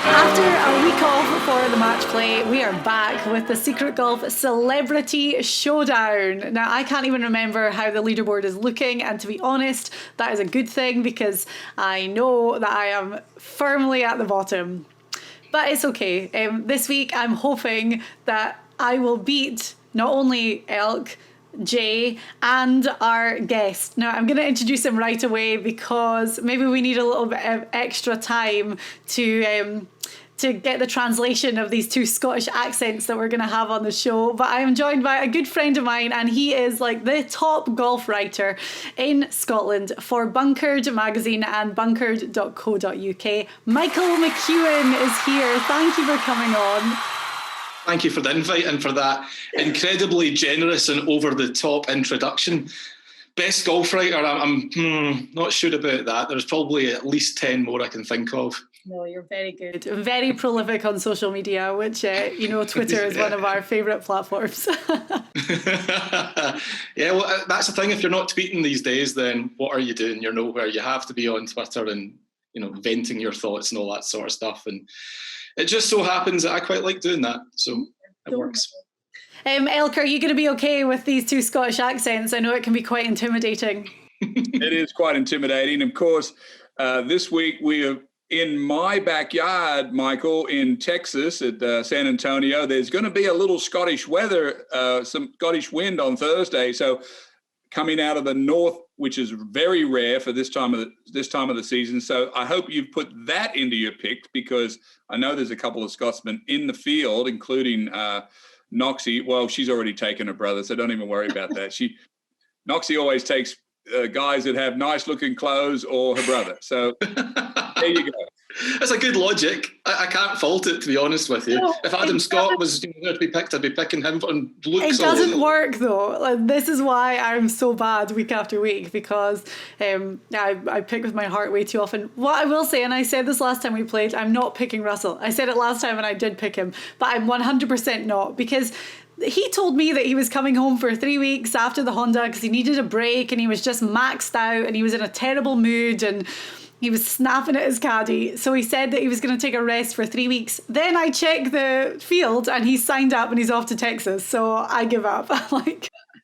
After a week off for the match play, we are back with the Secret Golf Celebrity Showdown. Now, I can't even remember how the leaderboard is looking, and to be honest, that is a good thing because I know that I am firmly at the bottom. But it's okay. This week, I'm hoping that I will beat not only Elk, Jay, and our guest. Now, I'm going to introduce him right away because maybe we need a little bit of extra time to get the translation of these two Scottish accents that we're going to have on the show. But I am joined by a good friend of mine, and he is like the top golf writer in Scotland for Bunkered magazine and bunkered.co.uk. Michael McEwan is here. Thank you for coming on. Thank you for the invite and for that incredibly generous and over-the-top introduction. Best golf writer, I'm not sure about that. There's probably at least 10 more I can think of. No, you're very good. Very prolific on social media, which, Twitter is one of our favourite platforms. Yeah, well, that's the thing. If you're not tweeting these days, then what are you doing? You're nowhere. You have to be on Twitter and, venting your thoughts and all that sort of stuff. And it just so happens that I quite like doing that. So it works. Elk, are you going to be okay with these two Scottish accents? I know it can be quite intimidating. It is quite intimidating. Of course, this week we have in my backyard, Michael, in Texas at San Antonio, there's going to be a little Scottish weather, some Scottish wind on Thursday. So coming out of the north, which is very rare for this time of the season. So I hope you've put that into your pick, because I know there's a couple of Scotsmen in the field, including Knoxie. Well, she's already taken her brother, so don't even worry about that. Knoxie always takes guys that have nice looking clothes or her brother. So there you go. That's a good logic. I can't fault it, to be honest with you. No, if Adam Scott was going to be picked, I'd be picking him on looks. It doesn't work though. Like, this is why I'm so bad week after week, because I pick with my heart way too often. What I will say, and I said this last time we played, I'm not picking Russell. I said it last time and I did pick him, but I'm 100% not, because he told me that he was coming home for 3 weeks after the Honda because he needed a break and he was just maxed out and he was in a terrible mood and he was snapping at his caddy. So he said that he was going to take a rest for 3 weeks. Then I checked the field and he's signed up and he's off to Texas. So I give up.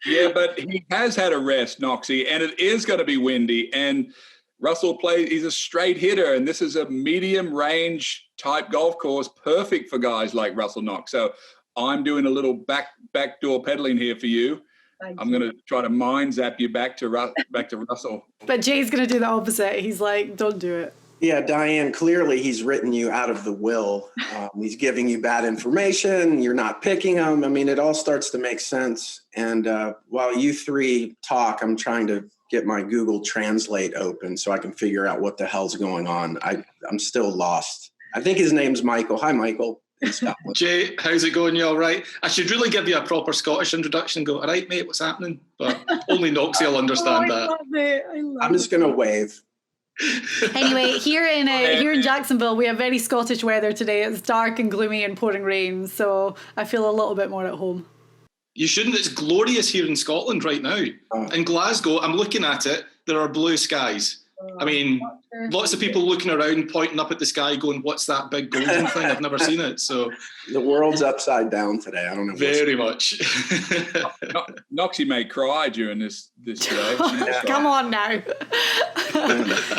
Yeah, but he has had a rest, Knoxie, and it is going to be windy. And Russell he's a straight hitter, and this is a medium range type golf course, perfect for guys like Russell Knox. So I'm doing a little backdoor pedaling here for you. I'm going to try to mind zap you back to Russell. But Jay's going to do the opposite. He's like, don't do it. Yeah, Diane, clearly he's written you out of the will. He's giving you bad information. You're not picking him. I mean, it all starts to make sense. And while you three talk, I'm trying to get my Google Translate open so I can figure out what the hell's going on. I'm still lost. I think his name's Michael. Hi, Michael. Jay, how's it going? You all right? I should really give you a proper Scottish introduction and go, all right, mate, what's happening? But only Knoxie will understand that. I'm just going to wave. Anyway, here in Jacksonville, we have very Scottish weather today. It's dark and gloomy and pouring rain, so I feel a little bit more at home. You shouldn't. It's glorious here in Scotland right now. In Glasgow, I'm looking at it, there are blue skies. I mean, lots of people looking around, pointing up at the sky, going, what's that big golden thing? I've never seen it. So the world's upside down today. I don't know. Very much. Knoxie may cry during this day. Come on now.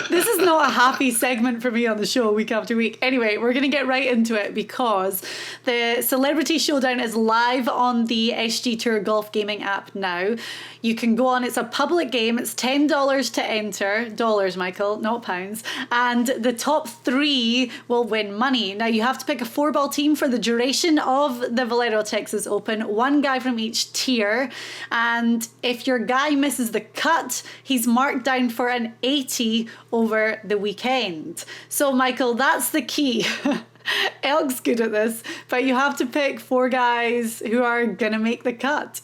This is not a happy segment for me on the show week after week. Anyway, we're going to get right into it because the Celebrity Showdown is live on the SG Tour Golf Gaming app now. You can go on, it's a public game, it's $10 to enter, dollars, Michael, not pounds, and the top 3 will win money. Now you have to pick a 4-ball team for the duration of the Valero Texas Open, 1 guy from each tier, and if your guy misses the cut, he's marked down for an 80 over the weekend. So Michael, that's the key. Elk's good at this, but you have to pick 4 guys who are going to make the cut.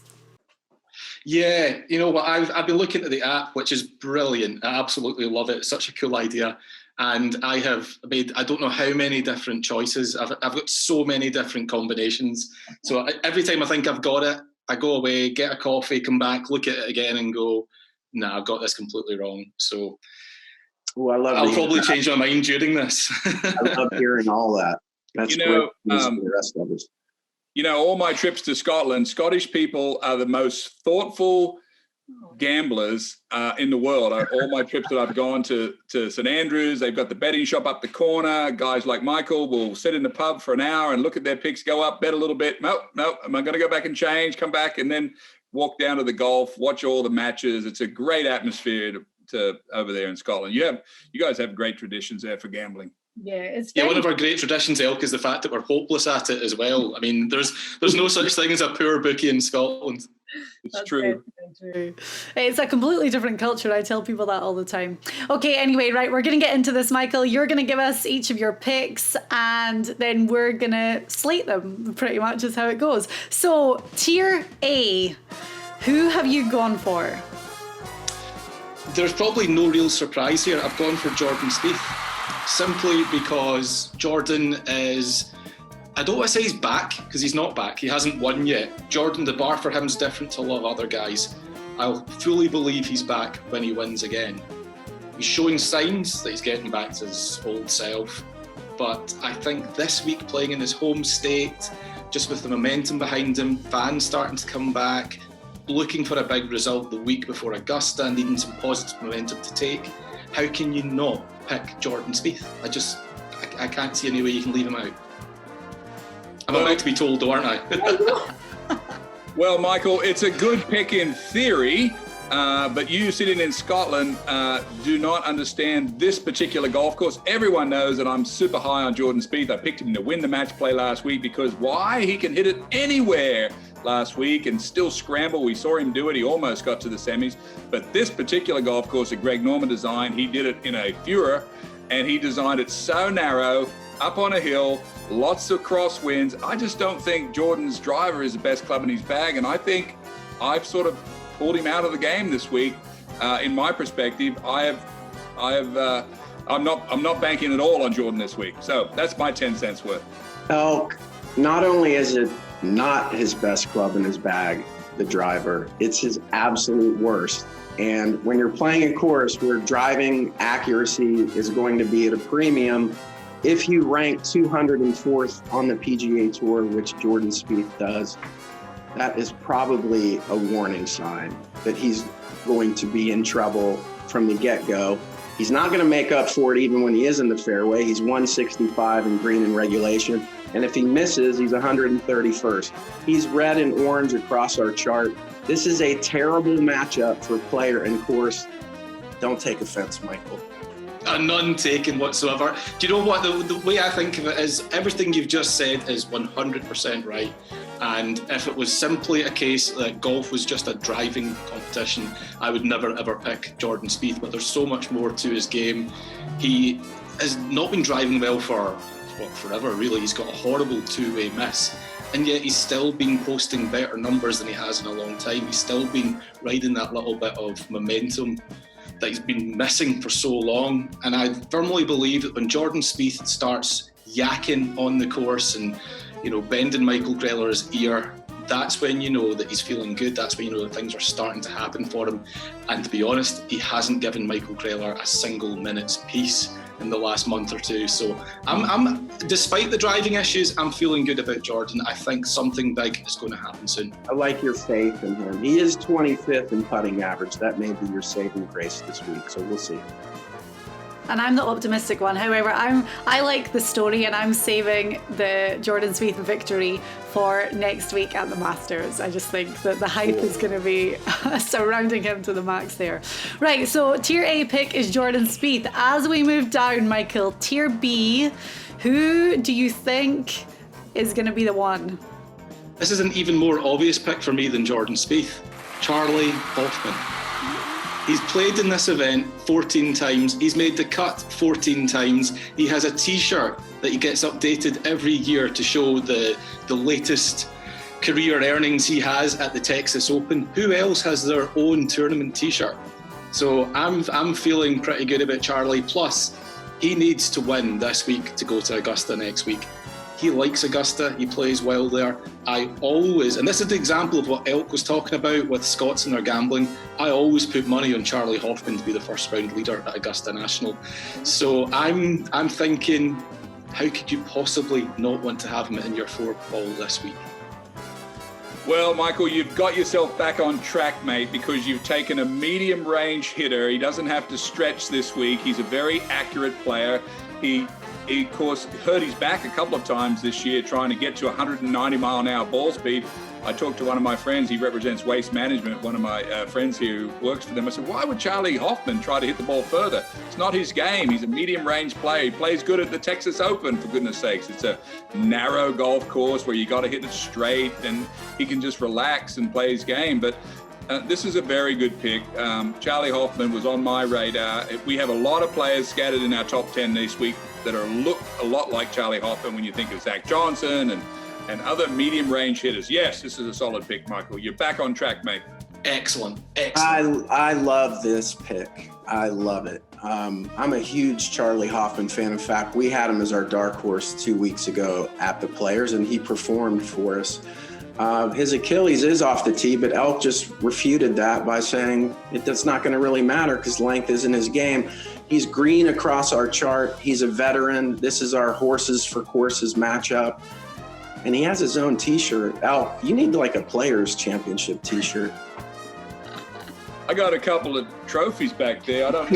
Yeah, you know what, I've been looking at the app, which is brilliant. I absolutely love it. It's such a cool idea. And I have made, I don't know how many different choices. I've got so many different combinations. So every time I think I've got it, I go away, get a coffee, come back, look at it again and go, nah, I've got this completely wrong. So I'll probably change my mind during this. I love hearing all that. That's great for the rest of us. You know, all my trips to Scotland, Scottish people are the most thoughtful gamblers in the world. All my trips that I've gone to St Andrews, they've got the betting shop up the corner. Guys like Michael will sit in the pub for an hour and look at their picks, go up, bet a little bit. Nope. Am I going to go back and change, come back, and then walk down to the golf, watch all the matches. It's a great atmosphere to over there in Scotland. You guys have great traditions there for gambling. Yeah, one of our great traditions, Elk, is the fact that we're hopeless at it as well. I mean, there's no such thing as a poor bookie in Scotland. It's true. It's a completely different culture. I tell people that all the time. Okay, anyway, right, we're going to get into this, Michael. You're going to give us each of your picks and then we're going to slate them, pretty much is how it goes. So, Tier A, who have you gone for? There's probably no real surprise here. I've gone for Jordan Spieth. Simply because Jordan is, I don't want to say he's back, because he's not back. He hasn't won yet. Jordan, the bar for him is different to a lot of other guys. I'll fully believe he's back when he wins again. He's showing signs that he's getting back to his old self. But I think this week, playing in his home state, just with the momentum behind him, fans starting to come back, looking for a big result the week before Augusta, needing some positive momentum to take, how can you not pick Jordan Spieth? I can't see any way you can leave him out. I'm about to be told, though, aren't I? Well, Michael, it's a good pick in theory, but you sitting in Scotland do not understand this particular golf course. Everyone knows that I'm super high on Jordan Spieth. I picked him to win the match play last week because why? He can hit it anywhere last week and still scramble. We saw him do it. He almost got to the semis. But this particular golf course that Greg Norman designed, he did it in a furor, and he designed it so narrow, up on a hill, lots of crosswinds. I just don't think Jordan's driver is the best club in his bag, and I think I've sort of pulled him out of the game this week. In my perspective, I'm not banking at all on Jordan this week. So that's my 10 cents worth. Elk, not only is it not his best club in his bag, the driver, it's his absolute worst. And when you're playing a course where driving accuracy is going to be at a premium, if you rank 204th on the PGA Tour, which Jordan Spieth does, that is probably a warning sign that he's going to be in trouble from the get-go. He's not going to make up for it even when he is in the fairway. He's 165 in green and regulation. And if he misses, he's 131st. He's red and orange across our chart. This is a terrible matchup for player and course. Don't take offense, Michael. None taken whatsoever. Do you know what? The way I think of it is everything you've just said is 100% right. And if it was simply a case that golf was just a driving competition, I would never ever pick Jordan Spieth. But there's so much more to his game. He has not been driving well for forever, really. He's got a horrible two-way miss. And yet he's still been posting better numbers than he has in a long time. He's still been riding that little bit of momentum that he's been missing for so long. And I firmly believe that when Jordan Spieth starts yakking on the course and, bending Michael Greler's ear, that's when you know that he's feeling good. That's when you know that things are starting to happen for him. And to be honest, he hasn't given Michael Greler a single minute's peace in the last month or two. So I'm despite the driving issues, I'm feeling good about Jordan. I think something big is going to happen soon. I like your faith in him. He is 25th in putting average. That may be your saving grace this week, so we'll see. And I'm the optimistic one. However, I like the story, and I'm saving the Jordan Spieth victory for next week at the Masters. I just think that the hype is going to be surrounding him to the max there. Right, so Tier A pick is Jordan Spieth. As we move down, Michael, Tier B, who do you think is going to be the one? This is an even more obvious pick for me than Jordan Spieth. Charlie Hoffman. He's played in this event 14 times. He's made the cut 14 times. He has a T-shirt that he gets updated every year to show the latest career earnings he has at the Texas Open. Who else has their own tournament T-shirt? So I'm feeling pretty good about Charlie. Plus, he needs to win this week to go to Augusta next week. He likes Augusta. He plays well there. I always, and this is the example of what Elk was talking about with Scots and their gambling, I always put money on Charlie Hoffman to be the first round leader at Augusta National. So I'm thinking, how could you possibly not want to have him in your Fourball this week? Well, Michael, you've got yourself back on track, mate, because you've taken a medium range hitter. He doesn't have to stretch this week. He's a very accurate player. He of course, hurt his back a couple of times this year trying to get to 190 mile an hour ball speed. I talked to one of my friends, he represents Waste Management, one of my friends here who works for them. I said, why would Charlie Hoffman try to hit the ball further? It's not his game. He's a medium range player. He plays good at the Texas Open, for goodness sakes. It's a narrow golf course where you got to hit it straight and he can just relax and play his game. But this is a very good pick. Charlie Hoffman was on my radar. We have a lot of players scattered in our top 10 this week that look a lot like Charlie Hoffman when you think of Zach Johnson and other medium range hitters. Yes, this is a solid pick, Michael. You're back on track, mate. Excellent. I love this pick. I love it. I'm a huge Charlie Hoffman fan. In fact, we had him as our dark horse 2 weeks ago at the Players, and he performed for us. His Achilles is off the tee, but Elk just refuted that by saying that's not going to really matter because length isn't his game. He's green across our chart. He's a veteran. This is our horses for courses matchup. And he has his own T-shirt. Elk, you need like a Players Championship T-shirt. I got a couple of trophies back there. I don't.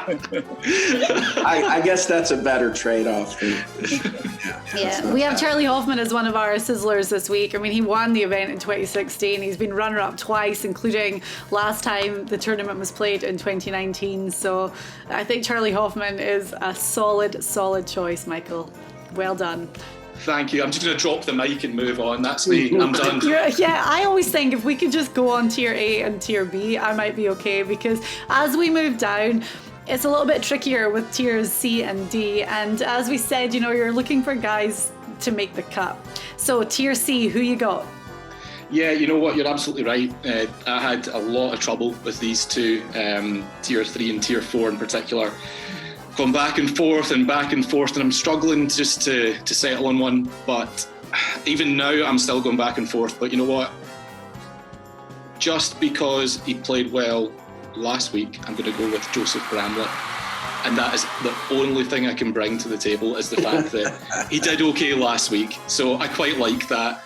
I guess that's a better trade-off. Yeah, we have Charlie Hoffman as one of our Sizzlers this week. I mean, he won the event in 2016. He's been runner-up twice, including last time the tournament was played in 2019. So I think Charlie Hoffman is a solid choice, Michael. Well done. Thank you. I'm just going to drop the mic and move on. That's me. I'm done. Yeah, I always think if we could just go on tier A and tier B, I might be okay, because as we move down, it's a little bit trickier with tiers C and D. And as we said, you know, you're looking for guys to make the cut. So tier C, who you got? Yeah, you know what? You're absolutely right. I had a lot of trouble with these two, tier 3 and tier 4 in particular. Gone back and forth, and I'm struggling just to settle on one. But even now, I'm still going back and forth. But you know what? Just because he played well last week, I'm going to go with Joseph Bramlett. And that is the only thing I can bring to the table, is the fact that he did okay last week. So I quite like that.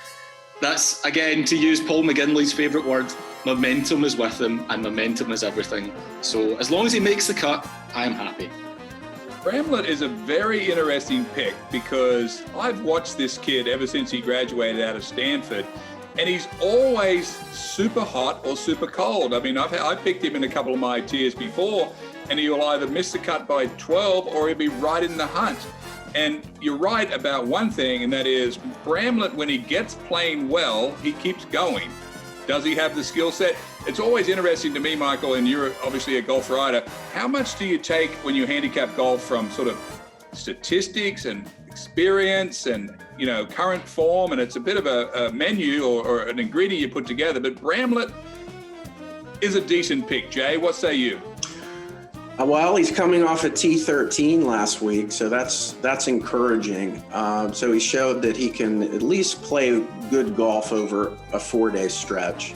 That's, again, to use Paul McGinley's favourite word, momentum is with him, and momentum is everything. So as long as he makes the cut, I am happy. Bramlett is a very interesting pick, because I've watched this kid ever since he graduated out of Stanford, and he's always super hot or super cold. I mean, I've picked him in a couple of my tiers before, and he'll either miss the cut by 12 or he'll be right in the hunt. And you're right about one thing, and that is Bramlett, when he gets playing well, he keeps going. Does he have the skill set? It's always interesting to me, Michael, and you're obviously a golf writer. How much do you take when you handicap golf from sort of statistics and experience and, you know, current form? And it's a bit of a menu or an ingredient you put together. But Bramlett is a decent pick. Jay, what say you? Well, he's coming off a T13 last week, so that's encouraging. So he showed that he can at least play good golf over a 4-day stretch.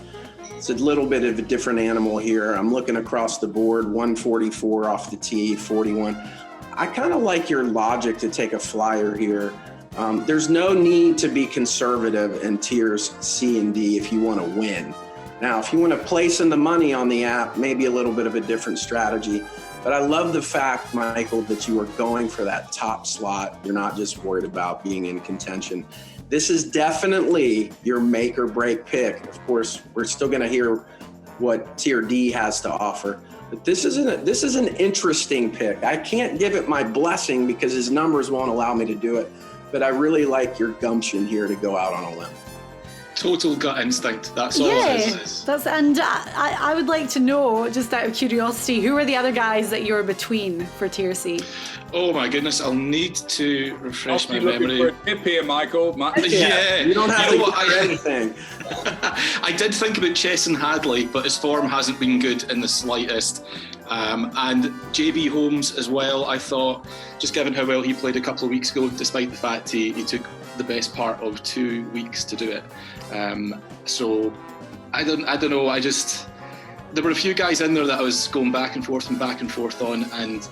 It's a little bit of a different animal here. I'm looking across the board, 144 off the tee, 41. I kind of like your logic to take a flyer here. There's no need to be conservative in tiers C and D if you want to win. Now, if you want to place in the money on the app, maybe a little bit of a different strategy. But I love the fact, Michael, that you are going for that top slot. You're not just worried about being in contention. This is definitely your make or break pick. Of course, we're still going to hear what tier D has to offer. But this is an interesting pick. I can't give it my blessing because his numbers won't allow me to do it. But I really like your gumption here to go out on a limb. Total gut instinct. That's all it is. And I would like to know, just out of curiosity, who are the other guys that you're between for tier C? Oh my goodness, I'll need to refresh my memory. Looking for a tip here, Michael. Yeah, you don't have to do anything. I did think about Chesson Hadley, but his form hasn't been good in the slightest. And JB Holmes as well, I thought, just given how well he played a couple of weeks ago, despite the fact he took the best part of 2 weeks to do it. So I don't know. There were a few guys in there that I was going back and forth on, and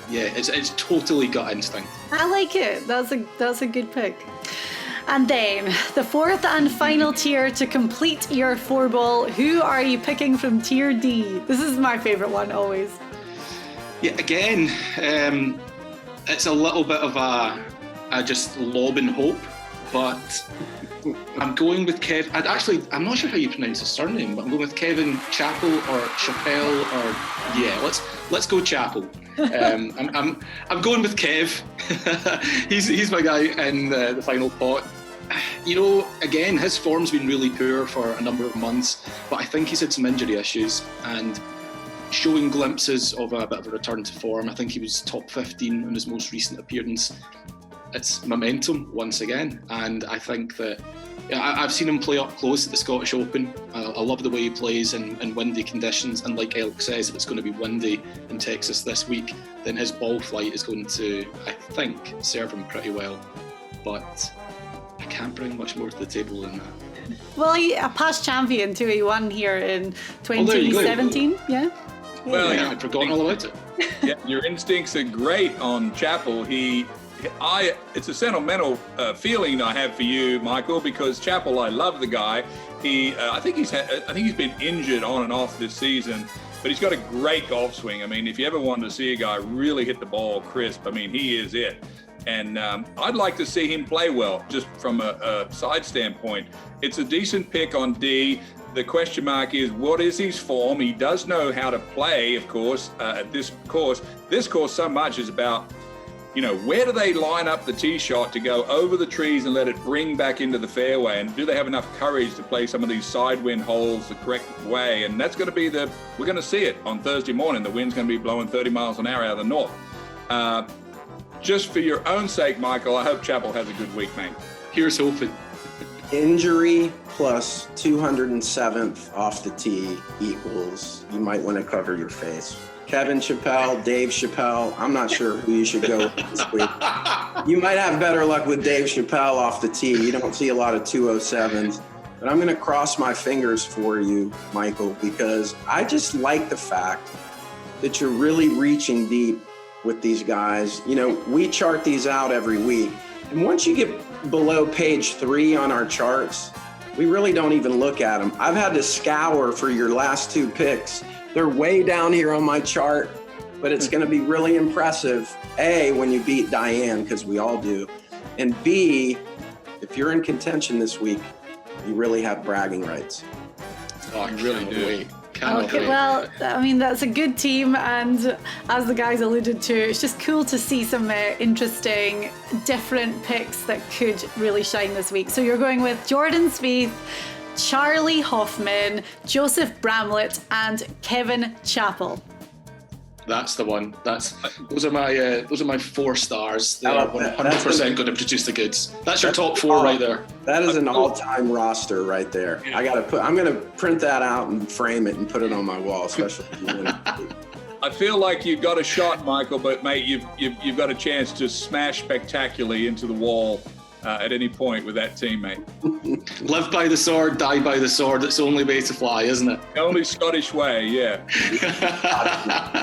yeah, it's totally gut instinct. I like it. That's a good pick. And then the fourth and final tier to complete your Fourball. Who are you picking from tier D? This is my favorite one always. Yeah, again, it's a little bit of a just lob and hope, but I'm going with Kev. I'm not sure how you pronounce his surname, but I'm going with Kevin Chappell or Chappelle, or yeah, let's go Chappell. I'm going with Kev. he's my guy in the final pot. You know, again, his form's been really poor for a number of months, but I think he's had some injury issues and showing glimpses of a bit of a return to form. I think he was top 15 in his most recent appearance. It's momentum once again, and I think that I've seen him play up close at the Scottish Open. I love the way he plays in windy conditions, and like Elk says, if it's going to be windy in Texas this week, then his ball flight is going to, I think, serve him pretty well. But I can't bring much more to the table than that. Well, a past champion too. He won here in 2017. Yeah. Well, yeah, I'd forgotten all about it. Yeah, your instincts are great on Chappell. It's a sentimental feeling I have for you, Michael, because Chappell, I love the guy. I think he's been injured on and off this season, but he's got a great golf swing. I mean, if you ever wanted to see a guy really hit the ball crisp, I mean, he is it. And I'd like to see him play well, just from a side standpoint. It's a decent pick on D. The question mark is, what is his form? He does know how to play, of course, at this course. This course so much is about, where do they line up the tee shot to go over the trees and let it bring back into the fairway? And do they have enough courage to play some of these side wind holes the correct way? And that's going to be we're going to see it on Thursday morning. The wind's going to be blowing 30 miles an hour out of the north. Just for your own sake, Michael, I hope Chappell has a good week, mate. Here's hoping. Injury plus 207th off the tee equals, you might want to cover your face. Kevin Chappell, Dave Chappell, I'm not sure who you should go with this week. You might have better luck with Dave Chappell off the tee. You don't see a lot of 207s. But I'm going to cross my fingers for you, Michael, because I just like the fact that you're really reaching deep with these guys. We chart these out every week. And once you get below page 3 on our charts, we really don't even look at them. I've had to scour for your last 2 picks. They're way down here on my chart, but it's going to be really impressive, A, when you beat Diane, because we all do, and B, if you're in contention this week, you really have bragging rights. Oh, I really do. Okay, well, I mean, that's a good team, and as the guys alluded to, it's just cool to see some interesting, different picks that could really shine this week. So you're going with Jordan Spieth, Charlie Hoffman, Joseph Bramlett, and Kevin Chappell. That's the one. Those are my 4 stars. They're 100% going to produce the goods. That's your top 4 right there. That is an all-time roster right there. Yeah. I'm going to print that out and frame it and put it on my wall, especially if you win. I feel like you've got a shot, Michael, but mate, you've got a chance to smash spectacularly into the wall at any point with that team, mate. Live by the sword, die by the sword. It's the only way to fly, isn't it? The only Scottish way, yeah.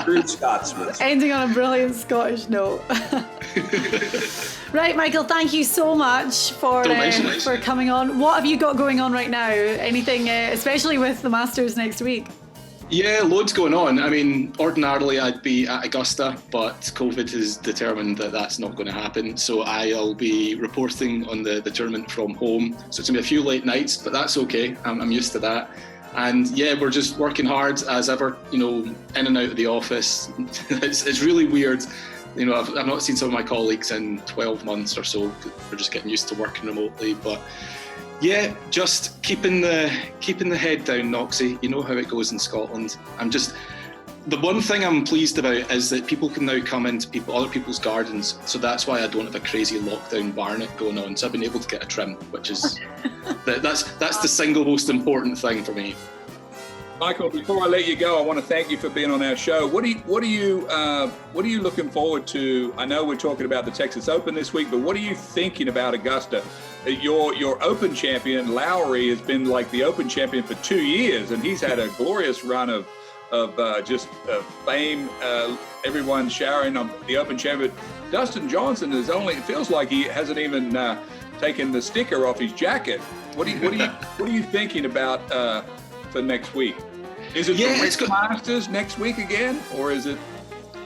True Scotsman. Ending on a brilliant Scottish note. Right, Michael, thank you so much for coming on. What have you got going on right now? Anything, especially with the Masters next week? Yeah, loads going on. I mean, ordinarily I'd be at Augusta, but COVID has determined that that's not going to happen. So I'll be reporting on the tournament from home. So it's going to be a few late nights, but that's okay. I'm used to that. And yeah, we're just working hard as ever, in and out of the office. It's really weird. I've not seen some of my colleagues in 12 months or so. We're just getting used to working remotely, but yeah, just keeping the head down, Knoxy. You know how it goes in Scotland. The one thing I'm pleased about is that people can now come into other people's gardens. So that's why I don't have a crazy lockdown Barnet going on. So I've been able to get a trim, which is that's the single most important thing for me. Michael, before I let you go, I want to thank you for being on our show. What are you looking forward to? I know we're talking about the Texas Open this week, but what are you thinking about Augusta? Your Open champion, Lowry, has been like the Open champion for 2 years, and he's had a glorious run of fame. Everyone showering on the Open champion. Dustin Johnson it feels like he hasn't even taken the sticker off his jacket. What are you thinking about for next week? Is it the Masters next week again, or is it?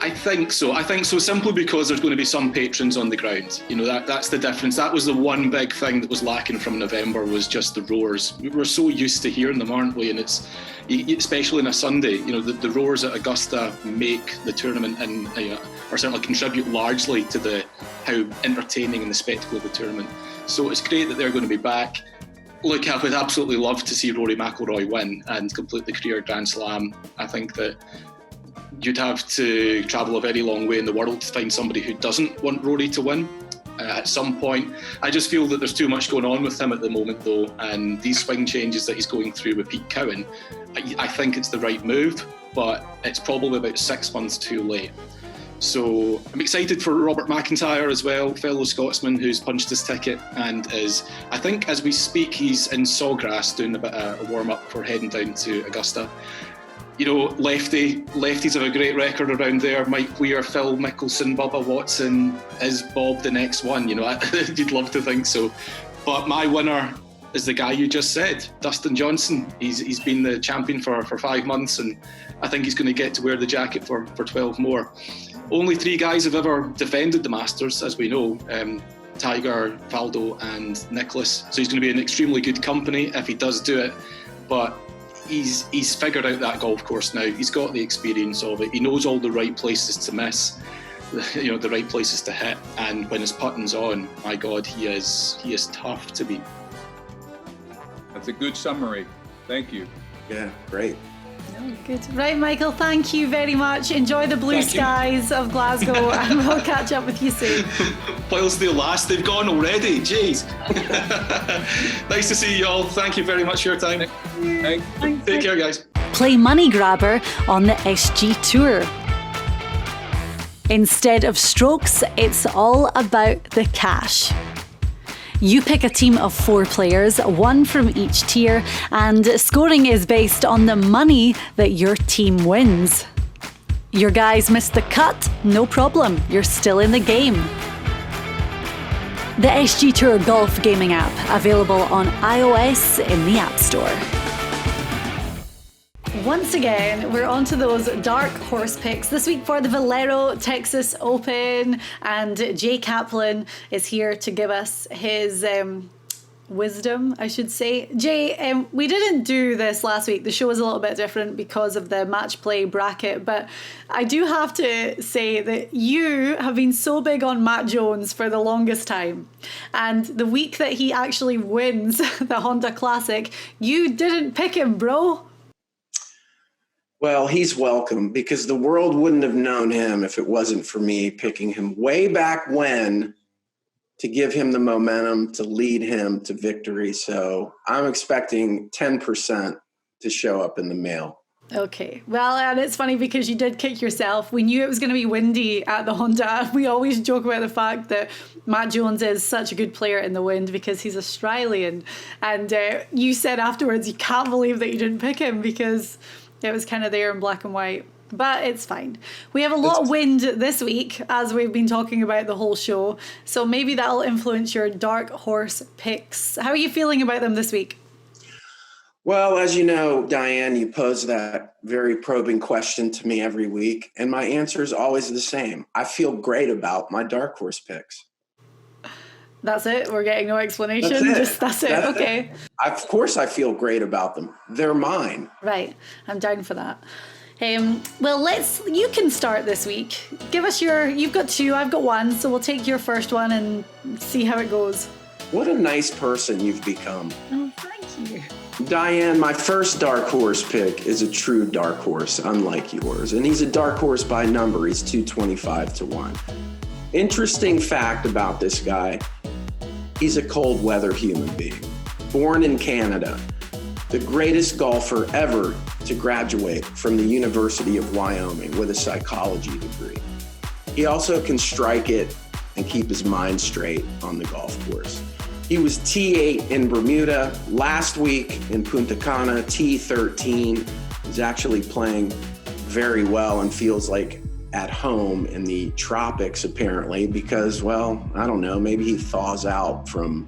I think so simply because there's going to be some patrons on the ground. That's the difference. That was the one big thing that was lacking from November, was just the roars. We're so used to hearing them, aren't we? And it's, especially on a Sunday, the roars at Augusta make the tournament and or certainly contribute largely to how entertaining and the spectacle of the tournament. So it's great that they're going to be back. Look, I would absolutely love to see Rory McIlroy win and complete the career Grand Slam. I think that you'd have to travel a very long way in the world to find somebody who doesn't want Rory to win at some point. I just feel that there's too much going on with him at the moment, though, and these swing changes that he's going through with Pete Cowan, I think it's the right move, but it's probably about 6 months too late. So I'm excited for Robert McIntyre as well, fellow Scotsman who's punched his ticket and I think as we speak, he's in Sawgrass doing a bit of a warm-up for heading down to Augusta. Lefties have a great record around there. Mike Weir, Phil Mickelson, Bubba Watson. Is Bob the next one? You'd love to think so. But my winner is the guy you just said, Dustin Johnson. He's been the champion for 5 months, and I think he's going to get to wear the jacket for 12 more. Only 3 guys have ever defended the Masters, as we know, Tiger, Valdo and Nicholas. So he's going to be in extremely good company if he does do it. But he's figured out that golf course now. He's got the experience of it. He knows all the right places to miss, the right places to hit. And when his putting's on, my God, he is tough to beat. That's a good summary. Thank you. Yeah, great. Good. Right, Michael, thank you very much. Enjoy the blue skies of Glasgow and we'll catch up with you soon. Whilst they last, they've gone already. Jeez. Nice to see you all. Thank you very much for your time. Thanks. Take care, guys. Play Money Grabber on the SG Tour. Instead of strokes, it's all about the cash. You pick a team of 4 players, 1 from each tier, and scoring is based on the money that your team wins. Your guys missed the cut? No problem, you're still in the game. The SG Tour Golf Gaming app, available on iOS in the App Store. Once again, we're on to those dark horse picks this week for the Valero Texas Open, and Jay Kaplan is here to give us his wisdom, I should say. Jay, we didn't do this last week. The show was a little bit different because of the match play bracket, but I do have to say that you have been so big on Matt Jones for the longest time. And the week that he actually wins the Honda Classic, you didn't pick him, bro. Well, he's welcome, because the world wouldn't have known him if it wasn't for me picking him way back when to give him the momentum, to lead him to victory. So I'm expecting 10% to show up in the mail. Okay. Well, and it's funny because you did kick yourself. We knew it was going to be windy at the Honda. We always joke about the fact that Matt Jones is such a good player in the wind because he's Australian. And you said afterwards you can't believe that you didn't pick him because it was kind of there in black and white. But it's fine. We have a lot of wind this week, as we've been talking about the whole show. So maybe that'll influence your dark horse picks. How are you feeling about them this week? Well, as you know, Diane, you pose that very probing question to me every week, and my answer is always the same. I feel great about my dark horse picks. That's it? We're getting no explanation? That's it. Okay. Of course I feel great about them. They're mine. Right. I'm down for that. Well, you can start this week. Give us you've got 2, I've got 1, so we'll take your first one and see how it goes. What a nice person you've become. Oh, thank you. Diane, my first dark horse pick is a true dark horse, unlike yours. And he's a dark horse by number. He's 225-1. Interesting fact about this guy, he's a cold weather human being. Born in Canada, the greatest golfer ever to graduate from the University of Wyoming with a psychology degree. He also can strike it and keep his mind straight on the golf course. He was T8 in Bermuda, last week in Punta Cana, T13. He's actually playing very well and feels like at home in the tropics, apparently, because, well, I don't know, maybe he thaws out from,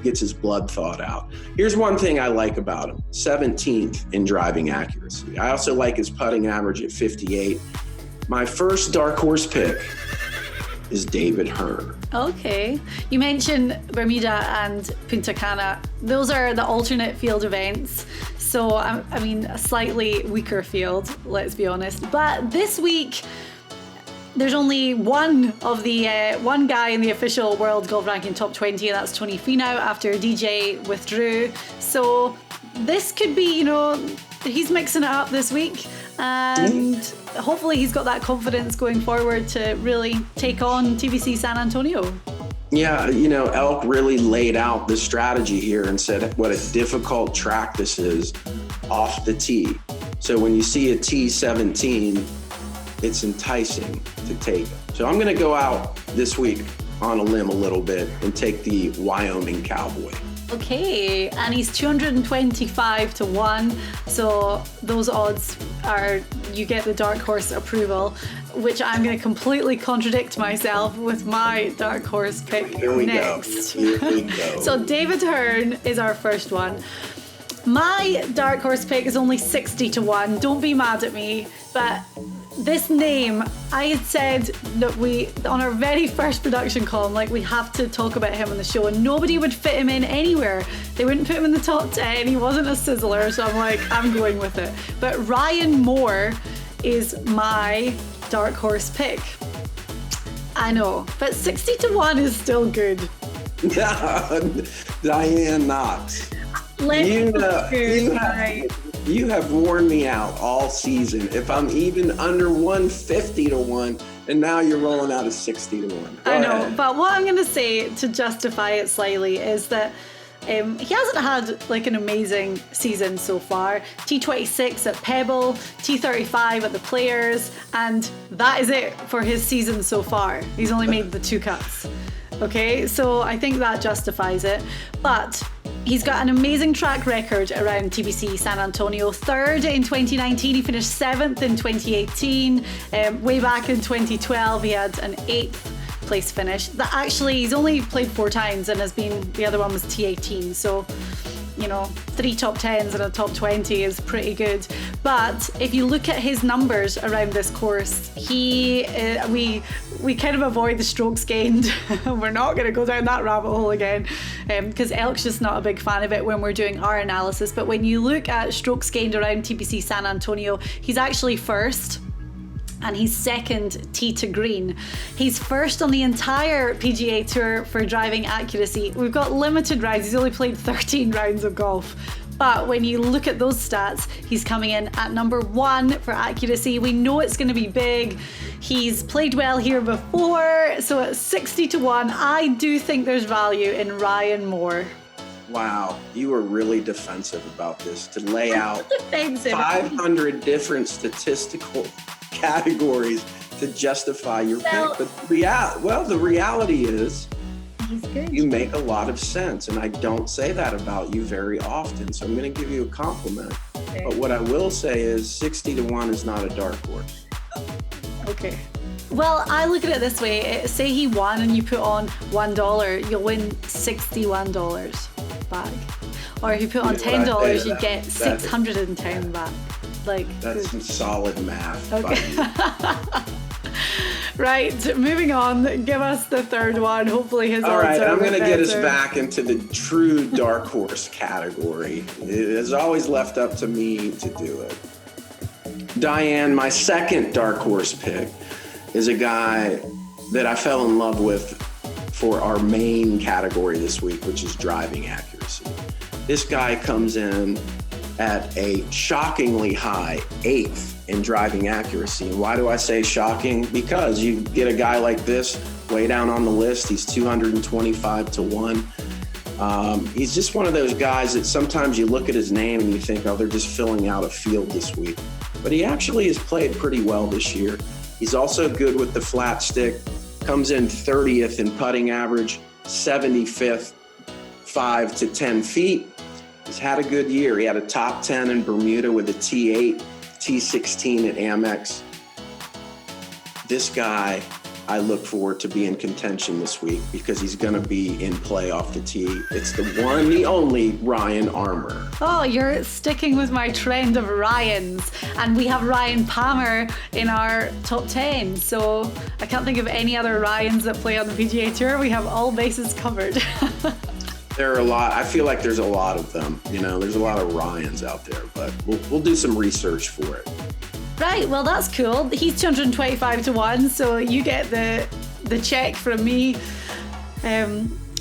gets his blood thawed out. Here's one thing I like about him, 17th in driving accuracy. I also like his putting average at 58. My first dark horse pick is David Hearn. Okay. You mentioned Bermuda and Punta Cana. Those are the alternate field events. So, I mean, a slightly weaker field, let's be honest. But this week, there's only one guy in the official World Golf Ranking Top 20, and that's Tony Finau after DJ withdrew. So this could be, he's mixing it up this week. And hopefully he's got that confidence going forward to really take on TBC San Antonio. Yeah, Elk really laid out the strategy here and said what a difficult track this is off the tee. So when you see a T17, it's enticing to take. So I'm going to go out this week on a limb a little bit and take the Wyoming Cowboy. Okay, and he's 225 to 1. So those odds are, you get the dark horse approval, which I'm going to completely contradict myself with my dark horse pick next. Here we go. So David Hearn is our first one. My dark horse pick is only 60 to 1. Don't be mad at me, but this name, I had said that we, on our very first production column, like, we have to talk about him on the show, and nobody would fit him in anywhere. They wouldn't put him in the top 10. He wasn't a sizzler, so I'm like, I'm going with it. But Ryan Moore is my dark horse pick. I know, but 60 to 1 is still good. Diane Knox. You have worn me out all season. If I'm even under 150 to 1, and now you're rolling out a 60 to 1. I know, but what I'm going to say to justify it slightly is that he hasn't had like an amazing season so far. T26 at Pebble, T35 at the Players, and that is it for his season so far. He's only made the 2 cuts. Okay, so I think that justifies it. But he's got an amazing track record around TPC San Antonio. 3rd in 2019, he finished 7th in 2018. Way back in 2012, he had an 8th place finish. That actually, he's only played 4 times and the other one was T18. So, you know, 3 top 10s and a top 20 is pretty good. But if you look at his numbers around this course, we kind of avoid the strokes gained. We're not going to go down that rabbit hole again, because Elk's just not a big fan of it when we're doing our analysis. But when you look at strokes gained around TPC San Antonio, he's actually first. And he's 2nd tee to green. He's first on the entire PGA Tour for driving accuracy. We've got limited rounds. He's only played 13 rounds of golf. But when you look at those stats, he's coming in at number 1 for accuracy. We know it's going to be big. He's played well here before. So at 60 to 1, I do think there's value in Ryan Moore. Wow, you were really defensive about this, to lay out 500 different statistical categories to justify your pick. But the reality is, he's good. You make a lot of sense, and I don't say that about you very often, so I'm going to give you a compliment. Okay. But what I will say is 60 to 1 is not a dark horse. Okay. Well, I look at it this way. Say he won and you put on $1, you'll win $61 back. Or if you put on $10, you get $610 back. Like, that's some solid math. Okay. Right, moving on. Give us the third one. Hopefully his All right, I'm going to get us better. back into the true dark horse category. It is always left up to me to do it. Diane, my second dark horse pick is a guy that I fell in love with for our main category this week, which is driving accuracy. This guy comes in at a shockingly high 8th in driving accuracy. And why do I say shocking? Because you get a guy like this way down on the list. He's 225 to 1. He's just one of those guys that sometimes you look at his name and you think, oh, they're just filling out a field this week. But he actually has played pretty well this year. He's also good with the flat stick, comes in 30th in putting average, 75th, 5 to 10 feet. He's had a good year. He had a top 10 in Bermuda with a T8, T16 at Amex. This guy, I look forward to be in contention this week because he's going to be in play off the tee. It's the one, the only Ryan Armour. Oh, you're sticking with my trend of Ryans. And we have Ryan Palmer in our top 10. So I can't think of any other Ryans that play on the PGA Tour. We have all bases covered. There are a lot. I feel like there's a lot of them. You know, there's a lot of Ryans out there, but we'll do some research for it. Right, well, that's cool. He's 225 to 1, so you get the check from me.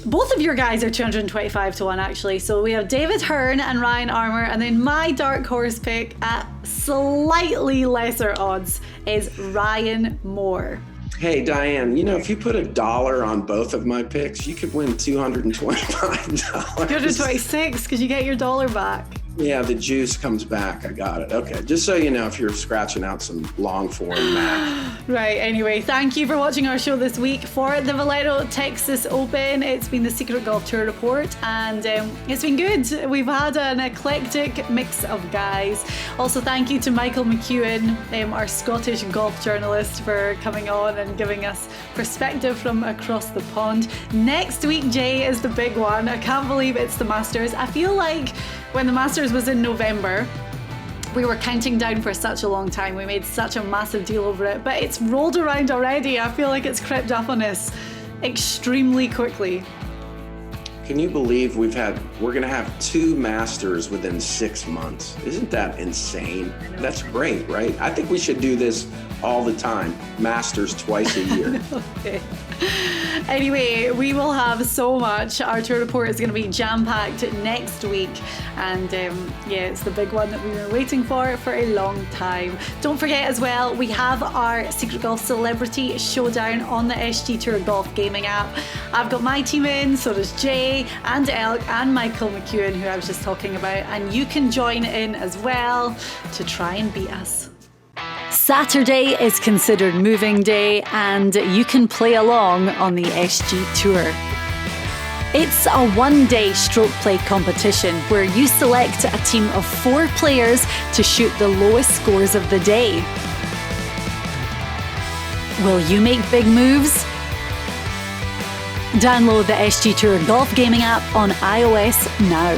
Both of your guys are 225 to 1, actually. So we have David Hearn and Ryan Armour, and then my dark horse pick at slightly lesser odds is Ryan Moore. Hey, Diane, you know, if you put $1 on both of my picks, you could win $225. 226, because you get your dollar back. Yeah, the juice comes back. I got it. Okay, just so you know, if you're scratching out some long form math. Right, anyway, thank you for watching our show this week for the Valero Texas Open. It's been the Secret Golf Tour Report, and it's been good. We've had an eclectic mix of guys. Also, thank you to Michael McEwan, our Scottish golf journalist, for coming on and giving us perspective from across the pond. Next week, Jay, is the big one. I can't believe it's the Masters. I feel like when the Masters was in November, we were counting down for such a long time. We made such a massive deal over it, but it's rolled around already. I feel like it's crept up on us extremely quickly. Can you believe we're going to have 2 Masters within 6 months? Isn't that insane? That's great, right? I think we should do this all the time. Masters twice a year. Okay. Anyway, we will have so much. Our tour report is going to be jam-packed next week. And it's the big one that we've been waiting for a long time. Don't forget as well, we have our Secret Golf Celebrity Showdown on the SG Tour Golf Gaming app. I've got my team in, so does Jay and Elk and Michael McEwan, who I was just talking about. And you can join in as well to try and beat us. Saturday is considered moving day, and you can play along on the SG Tour. It's a one-day stroke play competition where you select a team of 4 players to shoot the lowest scores of the day. Will you make big moves? Download the SG Tour Golf Gaming app on iOS now.